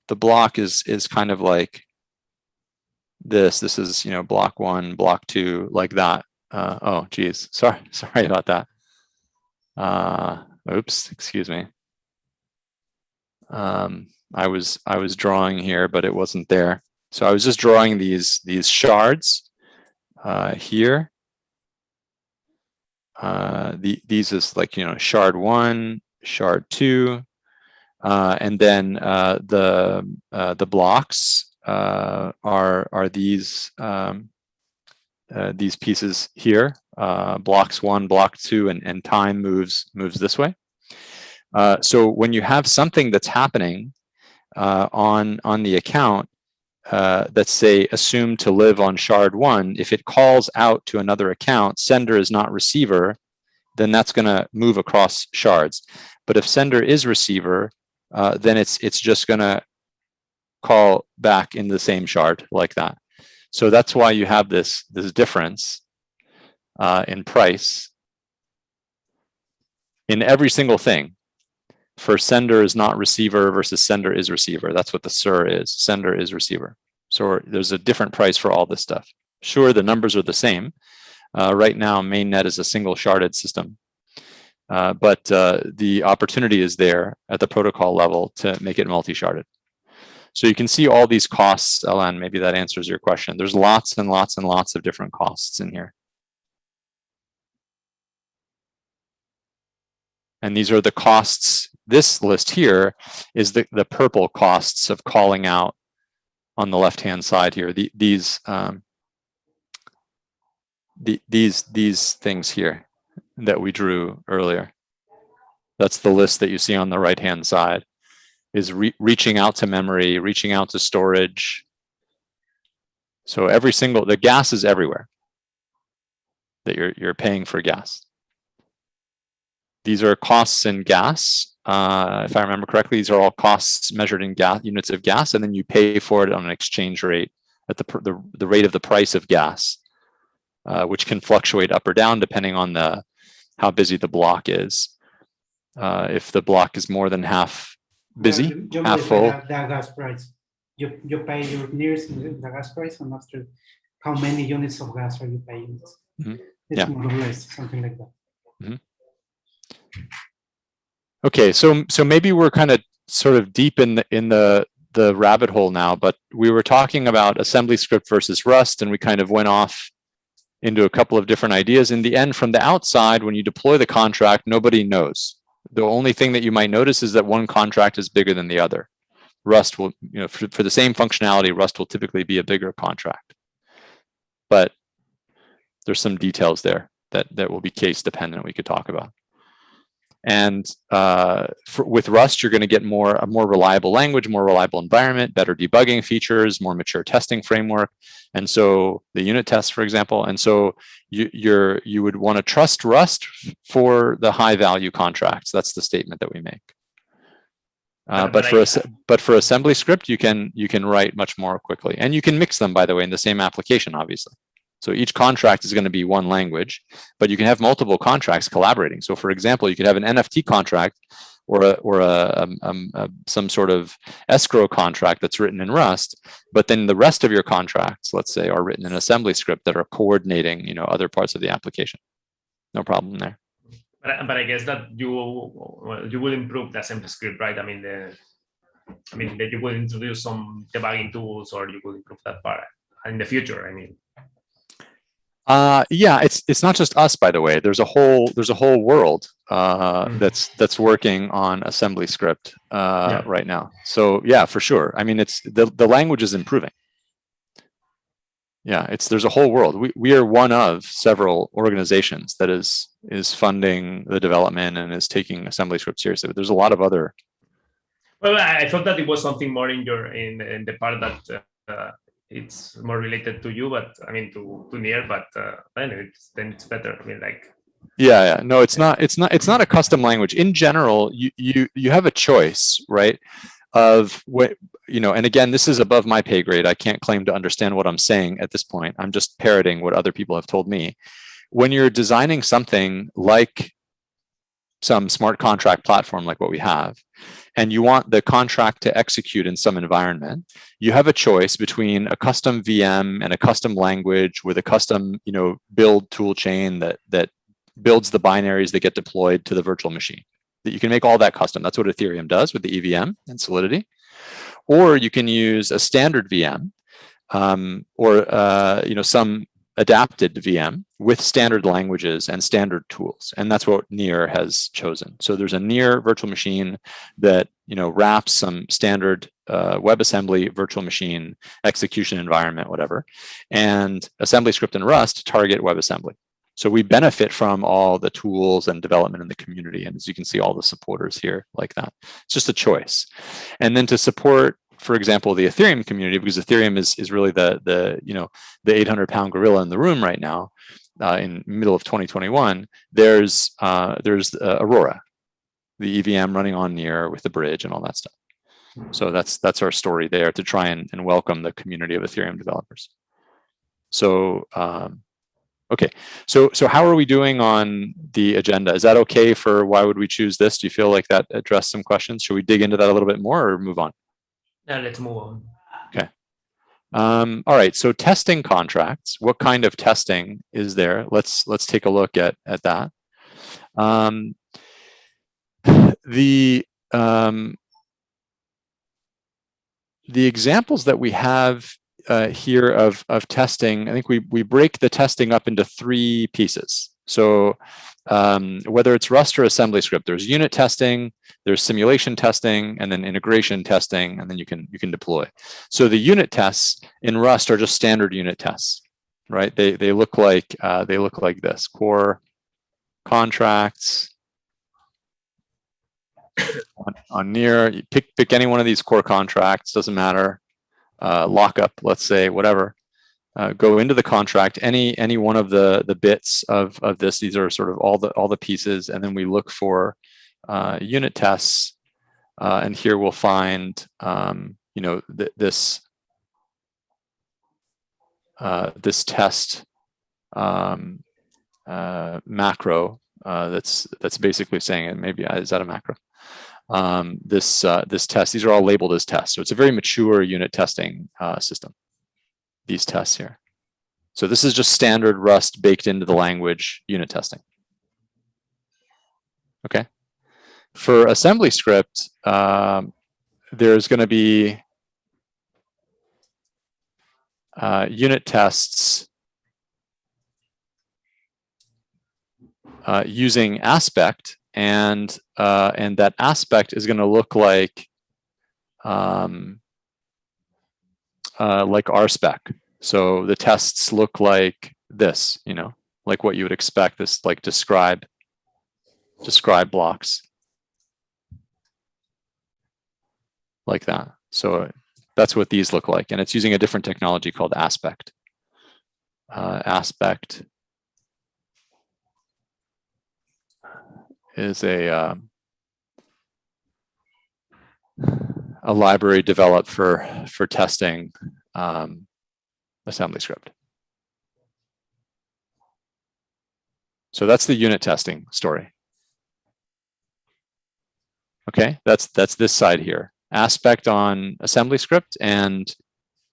A: block is kind of like this. This is, block 1, block 2, like that. Oh, geez, sorry about that. Oops, excuse me. I was drawing here, but it wasn't there. So I was just drawing these shards here. These is like, shard 1, shard 2, and then the blocks are these pieces here. Blocks 1, block 2, and time moves this way. So when you have something that's happening on the account that's, say, assumed to live on shard 1, if it calls out to another account, sender is not receiver, then that's going to move across shards. But if sender is receiver, then it's just going to call back in the same shard like that. So that's why you have this difference in price in every single thing. For sender is not receiver versus sender is receiver. That's what the SIR is. Sender is receiver. So there's a different price for all this stuff. Sure, the numbers are the same. Right now, mainnet is a single sharded system. But the opportunity is there at the protocol level to make it multi-sharded. So you can see all these costs, Alan, maybe that answers your question. There's lots and lots and lots of different costs in here. And these are the costs. This list here is the purple costs of calling out on the left-hand side here. These things here that we drew earlier. That's the list that you see on the right-hand side, is reaching out to memory, reaching out to storage. So the gas is everywhere that you're paying for gas. These are costs in gas. If I remember correctly, these are all costs measured in units of gas, and then you pay for it on an exchange rate at the rate of the price of gas, which can fluctuate up or down depending on how busy the block is. If the block is more than half busy, half full.
B: The gas price. You pay your NEARs in the gas price, and after how many units of gas are you paying?
A: Mm-hmm.
B: It's more or less something like that.
A: Mm-hmm. Okay, so maybe we're kind of sort of deep in the the rabbit hole now, but we were talking about assembly script versus Rust, and we kind of went off into a couple of different ideas. In the end, from the outside, when you deploy the contract, nobody knows. The only thing that you might notice is that one contract is bigger than the other. Rust will, for the same functionality, Rust will typically be a bigger contract. But there's some details there that will be case dependent we could talk about. And with Rust, you're going to get a more reliable language, more reliable environment, better debugging features, more mature testing framework. And so the unit tests, for example, and so you would want to trust Rust for the high value contracts. That's the statement that we make. But for assembly script, you can write much more quickly, and you can mix them, by the way, in the same application, obviously. So each contract is going to be one language, but you can have multiple contracts collaborating. So, for example, you could have an NFT contract or some sort of escrow contract that's written in Rust, but then the rest of your contracts, let's say, are written in assembly script that are coordinating, other parts of the application. No problem there.
C: But I guess that you will improve the assembly script, right? I mean, that you will introduce some debugging tools, or you will improve that part in the future. I mean.
A: Yeah, it's not just us, by the way. There's a whole world that's working on assembly script right now. So yeah, for sure. I mean, it's the language is improving. Yeah, there's a whole world. We are one of several organizations that is funding the development and is taking assembly script seriously. But there's a lot of other.
C: Well, I thought that it was something more in the part that it's more related to you, but I mean to NEAR. But then it's better. I mean, like.
A: Yeah. No, it's not a custom language. In general, you have a choice, right? Of what, and again, this is above my pay grade. I can't claim to understand what I'm saying at this point. I'm just parroting what other people have told me. When you're designing something like some smart contract platform like what we have, and you want the contract to execute in some environment, you have a choice between a custom VM and a custom language with a custom, build tool chain that builds the binaries that get deployed to the virtual machine. That you can make all that custom. That's what Ethereum does with the EVM and Solidity. Or you can use a standard VM or some adapted VM with standard languages and standard tools. And that's what NEAR has chosen. So there's a NEAR virtual machine that wraps some standard WebAssembly virtual machine execution environment, whatever, and assembly script and Rust target WebAssembly. So we benefit from all the tools and development in the community. And as you can see, all the supporters here like that. It's just a choice. And then to support, for example, the Ethereum community, because Ethereum is really the 800-pound gorilla in the room right now, in middle of 2021, there's Aurora, the EVM running on NEAR with the bridge and all that stuff. So that's our story there, to try and welcome the community of Ethereum developers. So okay, so how are we doing on the agenda? Is that okay for why would we choose this? Do you feel like that addressed some questions? Should we dig into that a little bit more or move on?
C: Yeah, let's move on.
A: Okay. All right, so testing contracts. What kind of testing is there? Let's take a look at that. The examples that we have here of testing, I think we break the testing up into 3 pieces. So whether it's Rust or assembly script, there's unit testing, there's simulation testing, and then integration testing, and then you can deploy. So the unit tests in Rust are just standard unit tests, right? They look like this: core contracts on NEAR. You pick any one of these core contracts, doesn't matter. Lockup, let's say, whatever. Go into the contract, any one of the bits of this. These are sort of all the pieces, and then we look for unit tests, and here we'll find this test macro that's basically saying it. Maybe is that a macro? This test. These are all labeled as tests, so it's a very mature unit testing system. These tests here. So this is just standard Rust baked into the language unit testing. Okay. For assembly script, there's going to be unit tests using aspect, and that aspect is going to look like RSpec. So the tests look like this, like what you would expect, this like describe blocks like that. So that's what these look like, and it's using a different technology called aspect. Aspect is a library developed for testing assembly script. So that's the unit testing story. Okay, that's this side here. Aspect on assembly script and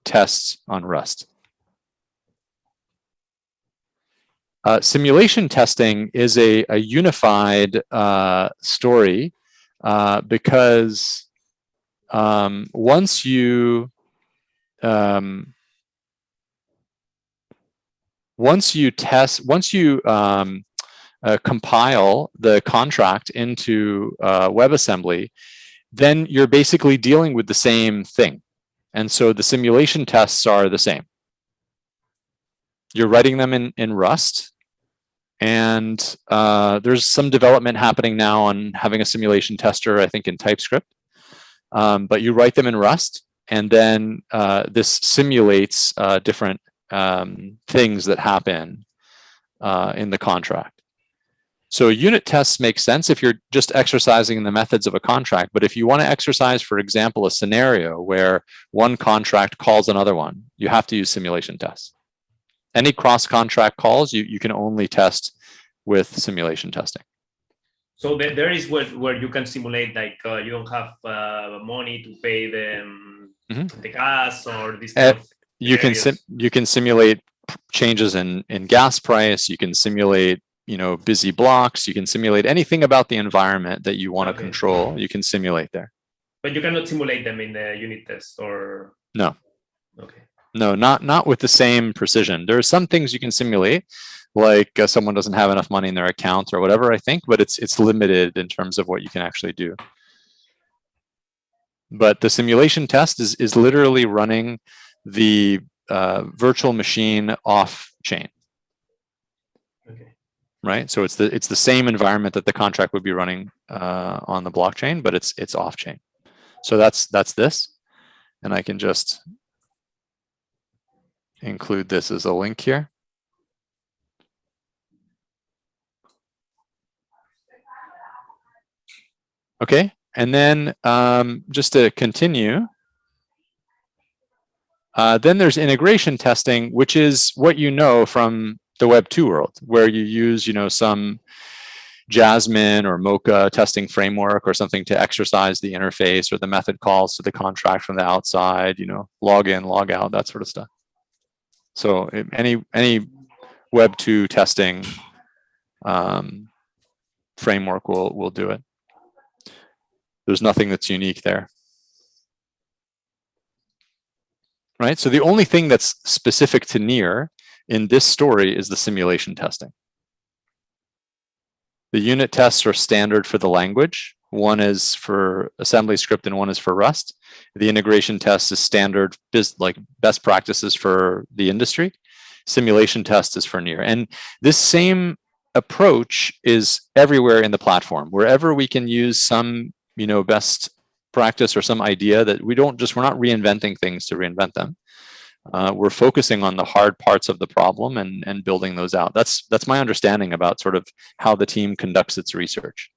A: tests on Rust. Simulation testing is a unified story because once you compile the contract into WebAssembly, then you're basically dealing with the same thing. And so the simulation tests are the same. You're writing them in Rust, and there's some development happening now on having a simulation tester, I think in TypeScript. But you write them in Rust, and then this simulates different things that happen in the contract. So unit tests make sense if you're just exercising the methods of a contract. But if you want to exercise, for example, a scenario where one contract calls another one, you have to use simulation tests. Any cross-contract calls, you can only test with simulation testing.
C: So there is where you can simulate, like you don't have money to pay the gas or this kind of
A: you can simulate changes in gas price. You can simulate busy blocks. You can simulate anything about the environment that you want to control. You can simulate there.
C: But you cannot simulate them in the unit test, or
A: no.
C: Okay.
A: No, not with the same precision. There are some things you can simulate, like someone doesn't have enough money in their account or whatever, I think, but it's limited in terms of what you can actually do. But the simulation test is literally running the virtual machine off chain.
C: Okay.
A: Right. So it's the same environment that the contract would be running on the blockchain, but it's off chain. So that's this, and I can just include this as a link here. Okay, and then just to continue, then there's integration testing, which is what you know from the Web 2 world, where you use some Jasmine or Mocha testing framework or something to exercise the interface or the method calls to the contract from the outside, log in, log out, that sort of stuff. So any Web 2 testing framework will do it. There's nothing that's unique there. Right? So the only thing that's specific to NEAR in this story is the simulation testing. The unit tests are standard for the language. One is for assembly script and one is for Rust. The integration test is standard, like best practices for the industry. Simulation test is for NEAR. And this same approach is everywhere in the platform. Wherever we can use some, best practice or some idea that we're not reinventing things to reinvent them. We're focusing on the hard parts of the problem and building those out. That's my understanding about sort of how the team conducts its research.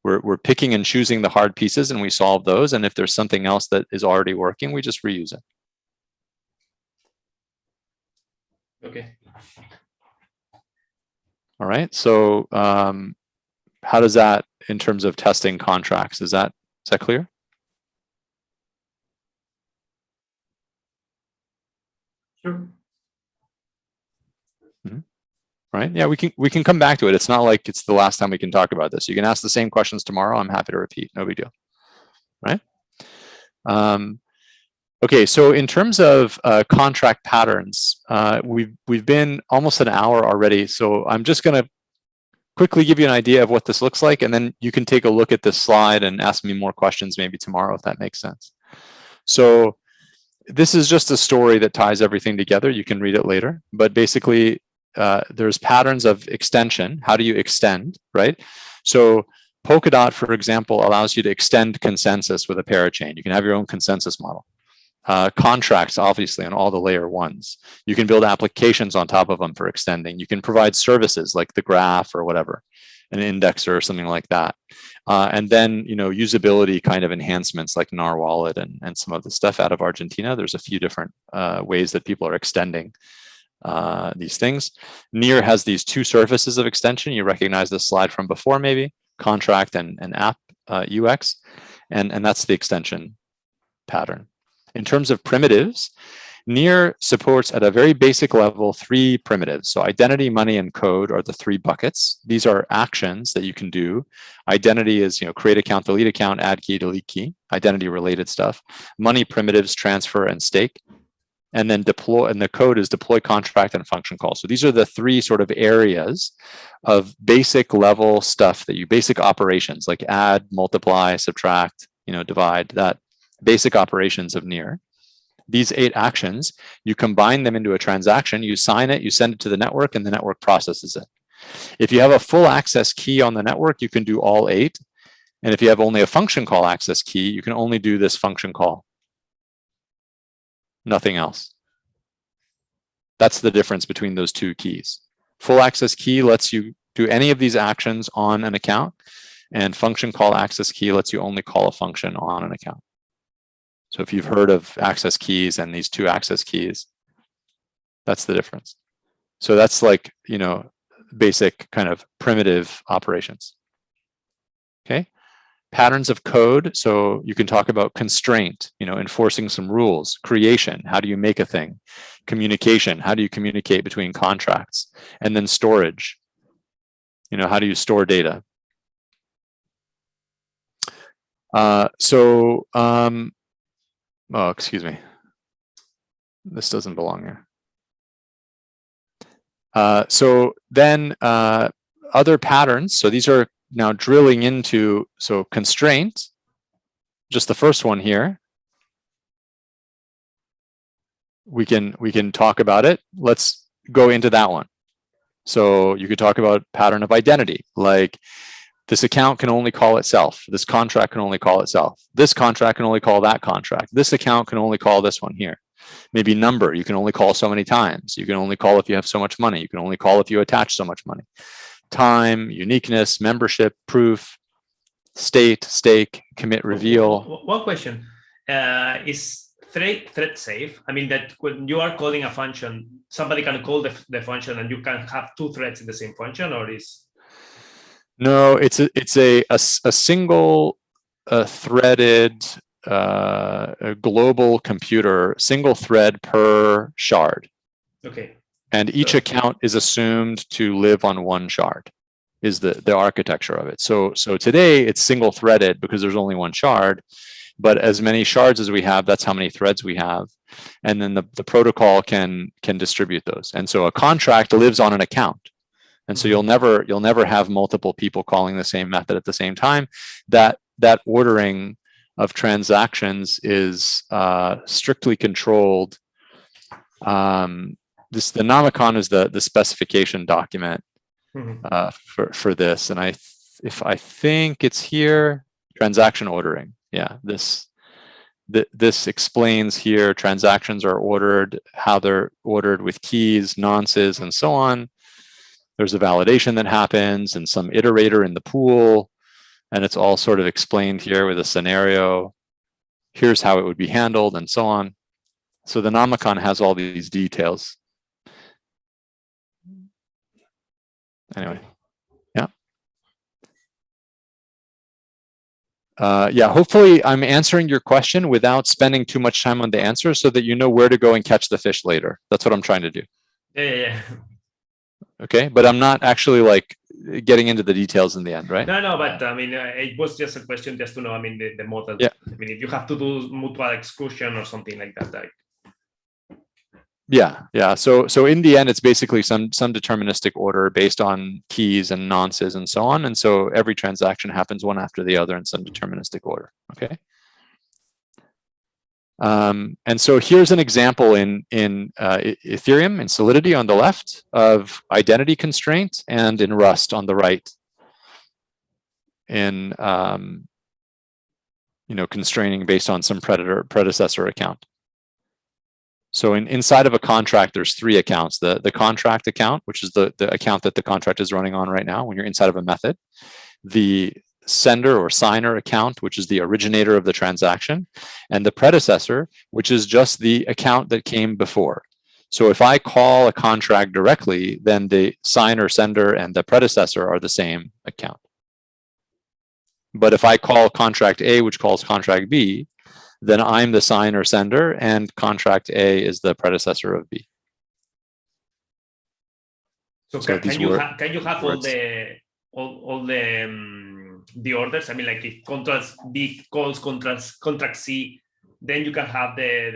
A: We're picking and choosing the hard pieces and we solve those. And if there's something else that is already working, we just reuse it.
C: Okay.
A: All right. So how does that, in terms of testing contracts, is that clear?
B: Sure.
A: Right. Yeah, we can come back to it. It's not like it's the last time we can talk about this. You can ask the same questions tomorrow. I'm happy to repeat. No big deal. Right. Okay, so in terms of contract patterns, we've been almost an hour already, so I'm just going to quickly give you an idea of what this looks like, and then you can take a look at this slide and ask me more questions maybe tomorrow, if that makes sense. So this is just a story that ties everything together. You can read it later, but basically there's patterns of extension. How do you extend, right? So Polkadot, for example, allows you to extend consensus with a parachain. You can have your own consensus model. Contracts, obviously, on all the layer ones. You can build applications on top of them for extending. You can provide services like the graph or whatever, an indexer or something like that. And then, usability kind of enhancements like NEAR Wallet and some of the stuff out of Argentina. There's a few different ways that people are extending these things. NEAR has these two surfaces of extension. You recognize this slide from before, maybe, contract and app UX. And that's the extension pattern. In terms of primitives, NEAR supports at a very basic level 3 primitives. So identity, money, and code are the 3 buckets. These are actions that you can do. Identity is, create account, delete account, add key, delete key, identity related stuff. Money primitives, transfer and stake. And then deploy, and the code is deploy, contract, and function call. So these are the 3 sort of areas of basic level stuff that basic operations like add, multiply, subtract, divide, that basic operations of NEAR. These 8 actions, you combine them into a transaction, you sign it, you send it to the network, and the network processes it. If you have a full access key on the network, you can do all 8. And if you have only a function call access key, you can only do this function call. Nothing else. That's the difference between those 2 keys. Full access key lets you do any of these actions on an account, and function call access key lets you only call a function on an account. So if you've heard of access keys and these 2 access keys, that's the difference. So that's like, basic kind of primitive operations. Okay. Patterns of code. So you can talk about constraint, enforcing some rules. Creation. How do you make a thing? Communication. How do you communicate between contracts? And then storage. How do you store data? Oh, excuse me. This doesn't belong here. So then other patterns. So these are now drilling into, so constraint, just the first one here. We can talk about it. Let's go into that one. So you could talk about pattern of identity, like this account can only call itself. This contract can only call itself. This contract can only call that contract. This account can only call this one here. Maybe number, you can only call so many times. You can only call if you have so much money. You can only call if you attach so much money. Time, uniqueness, membership, proof, state, stake, commit, reveal.
C: One question, is thread safe? I mean, that when you are calling a function, somebody can call the function and you can have 2 threads in the same function, or is?
A: No, it's a single threaded a global computer, single thread per shard.
C: Okay.
A: And each account is assumed to live on 1 shard, is the architecture of it. So today it's single threaded because there's only 1 shard, but as many shards as we have, that's how many threads we have. And then the protocol can distribute those. And so a contract lives on an account. And so you'll never have multiple people calling the same method at the same time. That ordering of transactions is strictly controlled. The Namicon is the specification document for this, and I think it's here. Transaction ordering, yeah. This explains here transactions are ordered, how they're ordered with keys, nonces, and so on. There's a validation that happens and some iterator in the pool, and it's all sort of explained here with a scenario. Here's how it would be handled and so on. So the Namicon has all these details. Anyway, yeah. Yeah, hopefully I'm answering your question without spending too much time on the answer so that you know where to go and catch the fish later. That's what I'm trying to do.
C: Yeah.
A: Okay, but I'm not actually like getting into the details in the end, right?
C: No, but I mean, it was just a question just to know, I mean, the model.
A: Yeah.
C: I mean, if you have to do mutual exclusion or something like that, like.
A: Yeah. So in the end, it's basically some deterministic order based on keys and nonces and so on. And so every transaction happens one after the other in some deterministic order. Okay. And so here's an example in Ethereum, in Solidity on the left, of identity constraint, and in Rust on the right, in constraining based on some predecessor account. So inside of a contract, there's three accounts: the contract account, which is the account that the contract is running on right now when you're inside of a method; the sender or signer account, which is the originator of the transaction; and the predecessor, which is just the account that came before. So if I call a contract directly, then the signer, sender, and the predecessor are the same account. But if I call contract A, which calls contract B, then I'm the signer, sender, and contract A is the predecessor of B.
C: So can you have all the orders? I mean, like if contract B calls contract C, then you can have the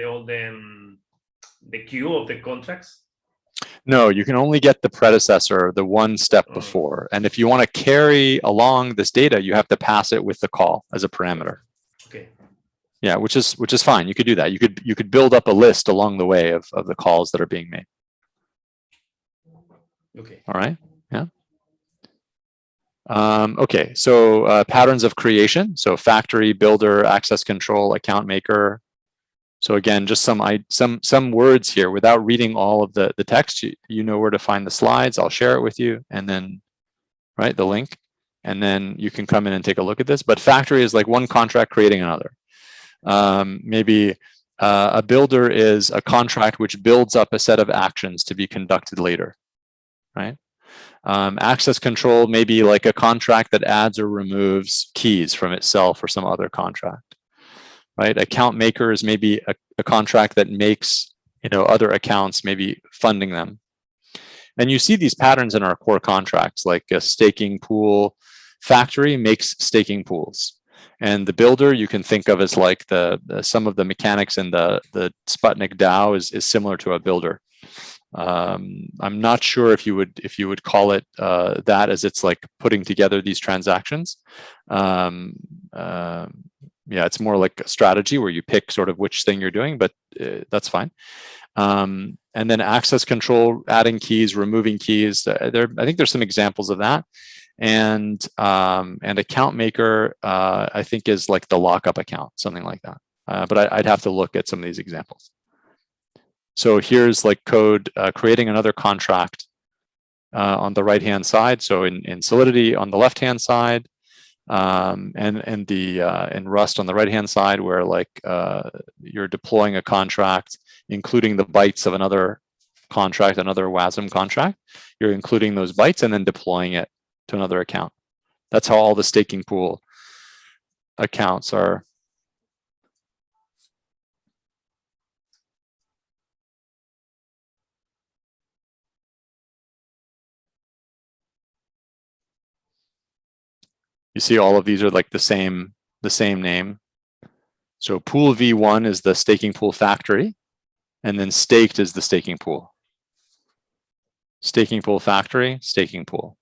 C: queue of the contracts?
A: No, you can only get the predecessor, the one step before. And if you want to carry along this data, you have to pass it with the call as a parameter.
C: Okay.
A: Yeah, which is fine. You could do that. You could build up a list along the way of the calls that are being made.
C: Okay.
A: All right. Yeah. Okay. So patterns of creation. So factory, builder, access control, account maker. So again, just some words here. Without reading all of the text, you know where to find the slides. I'll share it with you, and then the link, and then you can come in and take a look at this. But factory is like one contract creating another. Maybe a builder is a contract which builds up a set of actions to be conducted later, right? Access control may be like a contract that adds or removes keys from itself or some other contract, right? Account maker is maybe a contract that makes other accounts, maybe funding them. And you see these patterns in our core contracts, like a staking pool. Factory makes staking pools. And the builder you can think of as like some of the mechanics in the Sputnik DAO is similar to a builder. I'm not sure if you would call it that, as it's like putting together these transactions. Yeah, it's more like a strategy where you pick sort of which thing you're doing, but that's fine. And then access control, adding keys, removing keys. I think there's some examples of that. And account maker, I think, is like the lockup account, something like that. But I'd have to look at some of these examples. So here's like code creating another contract on the right-hand side. So in Solidity on the left-hand side, and in Rust on the right-hand side, where like you're deploying a contract, including the bytes of another contract, another WASM contract. You're including those bytes and then deploying it to another account. That's how all the staking pool accounts are. You see all of these are like the same name. So pool V1 is the staking pool factory, and then staked is the staking pool. Staking pool factory, staking pool.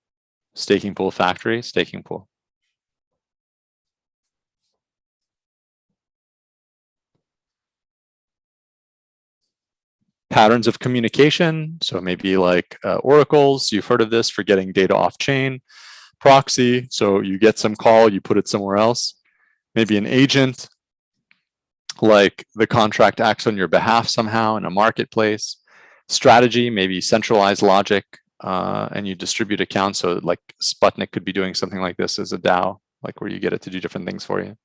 A: Staking pool factory, staking pool. Patterns of communication. So maybe like oracles, you've heard of this for getting data off chain. Proxy, so you get some call, you put it somewhere else. Maybe an agent, like the contract acts on your behalf somehow in a marketplace. Strategy, maybe centralized logic, and you distribute accounts. So like Sputnik could be doing something like this as a DAO, like where you get it to do different things for you.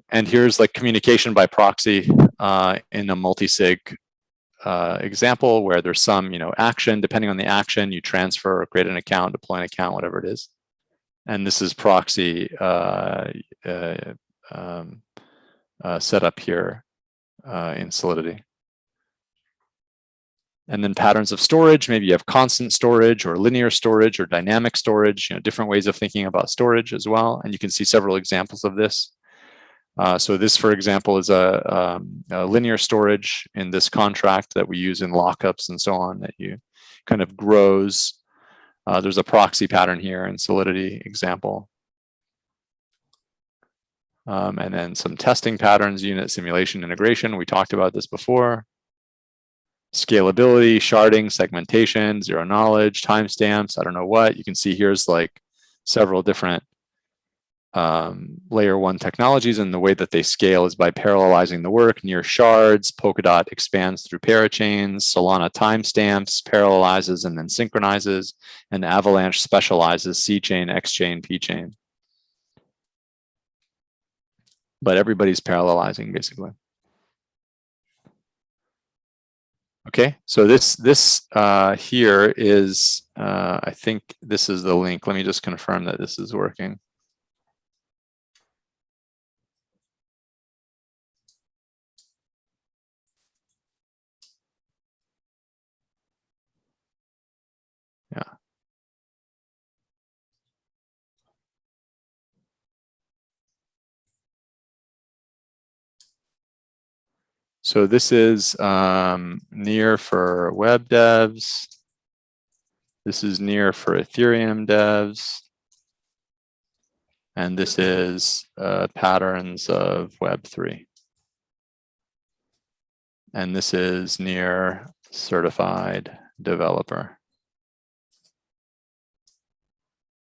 A: And here's like communication by proxy in a multi-sig example where there's some action. Depending on the action, you transfer or create an account, deploy an account, whatever it is. And this is proxy set up here in Solidity. And then patterns of storage, maybe you have constant storage or linear storage or dynamic storage, different ways of thinking about storage as well. And you can see several examples of this. So this, for example, is a linear storage in this contract that we use in lockups and so on, that you kind of grows. There's a proxy pattern here in Solidity example. And then some testing patterns, unit simulation integration. We talked about this before. Scalability, sharding, segmentation, zero knowledge, timestamps, I don't know what. You can see here's like several different layer 1 technologies, and the way that they scale is by parallelizing the work. NEAR shards, Polkadot expands through parachains, Solana timestamps, parallelizes and then synchronizes, and Avalanche specializes C chain, X chain, P chain. But everybody's parallelizing basically. Okay, so this here is, I think this is the link. Let me just confirm that this is working. Yeah. So this is NEAR for web devs. This is NEAR for Ethereum devs. And this is patterns of Web3. And this is NEAR certified developer.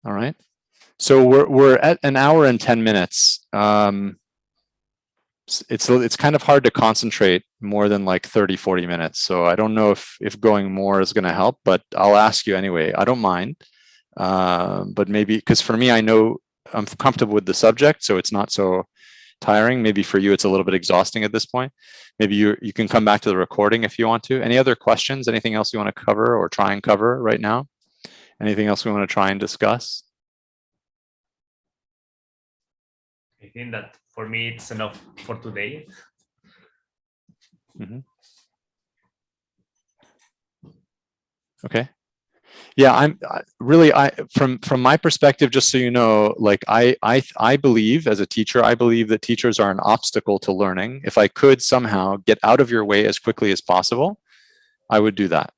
A: All right. So we're at an hour and 10 minutes. It's kind of hard to concentrate more than like 30, 40 minutes. So I don't know if going more is going to help, but I'll ask you anyway. I don't mind. But maybe, because for me, I know I'm comfortable with the subject, so it's not so tiring. Maybe for you, it's a little bit exhausting at this point. Maybe you can come back to the recording if you want to. Any other questions? Anything else you want to cover or try and cover right now? Anything else we want to try and discuss?
C: I think that for me, it's enough for today.
A: Mm-hmm. Okay. Yeah, I'm really, from my perspective, just so you know, like I believe as a teacher, I believe that teachers are an obstacle to learning. If I could somehow get out of your way as quickly as possible, I would do that.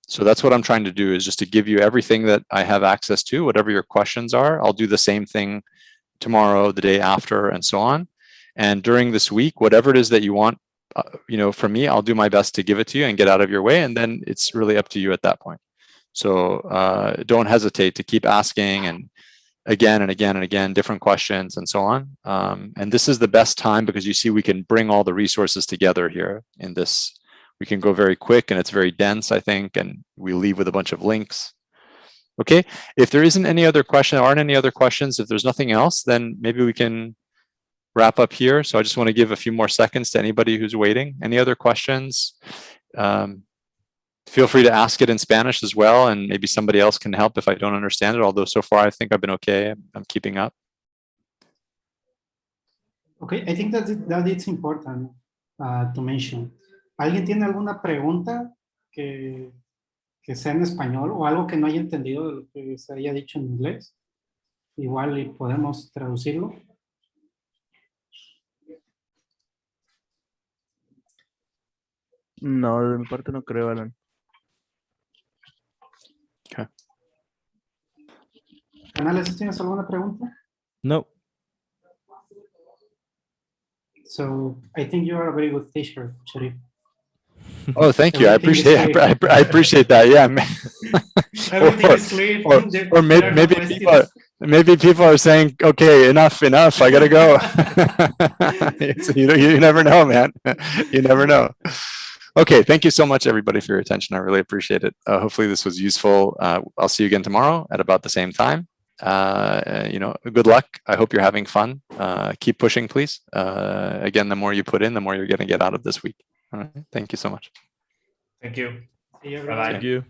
A: So that's what I'm trying to do, is just to give you everything that I have access to, whatever your questions are. I'll do the same thing tomorrow, the day after, and so on. And during this week, whatever it is that you want, from me, I'll do my best to give it to you and get out of your way. And then it's really up to you at that point. So don't hesitate to keep asking, and again and again and again, different questions and so on. And this is the best time because you see we can bring all the resources together here in this. We can go very quick and it's very dense, I think, and we leave with a bunch of links. Okay, if there isn't any other question, aren't any other questions, if there's nothing else, then maybe we can wrap up here. So I just want to give a few more seconds to anybody who's waiting. Any other questions? Feel free to ask it in Spanish as well, and maybe somebody else can help if I don't understand it, although so far I think I've been okay. I'm keeping up.
B: Okay, I think that it's important to mention. ¿Alguien tiene alguna pregunta que sea en español o algo que no haya entendido de lo que se haya dicho en inglés? Igual y podemos traducirlo.
E: No, de mi parte no creo, Alan.
A: Okay.
B: Canales, ¿tienes alguna pregunta?
E: No.
B: So I think you are a very good teacher, Sharif.
A: Oh, thank you. I
B: Everything
A: appreciate.
B: is
A: I appreciate that. Yeah.
B: Everything is clear.
A: Or maybe people are saying, okay, enough. I gotta go. You never know, man. You never know. Okay, thank you so much, everybody, for your attention. I really appreciate it. Hopefully this was useful. I'll see you again tomorrow at about the same time. Good luck. I hope you're having fun. Keep pushing, please. Again, the more you put in, the more you're going to get out of this week. All right. Thank you so much.
C: Thank you.
B: See you,
C: Bye-bye.
E: Thank you.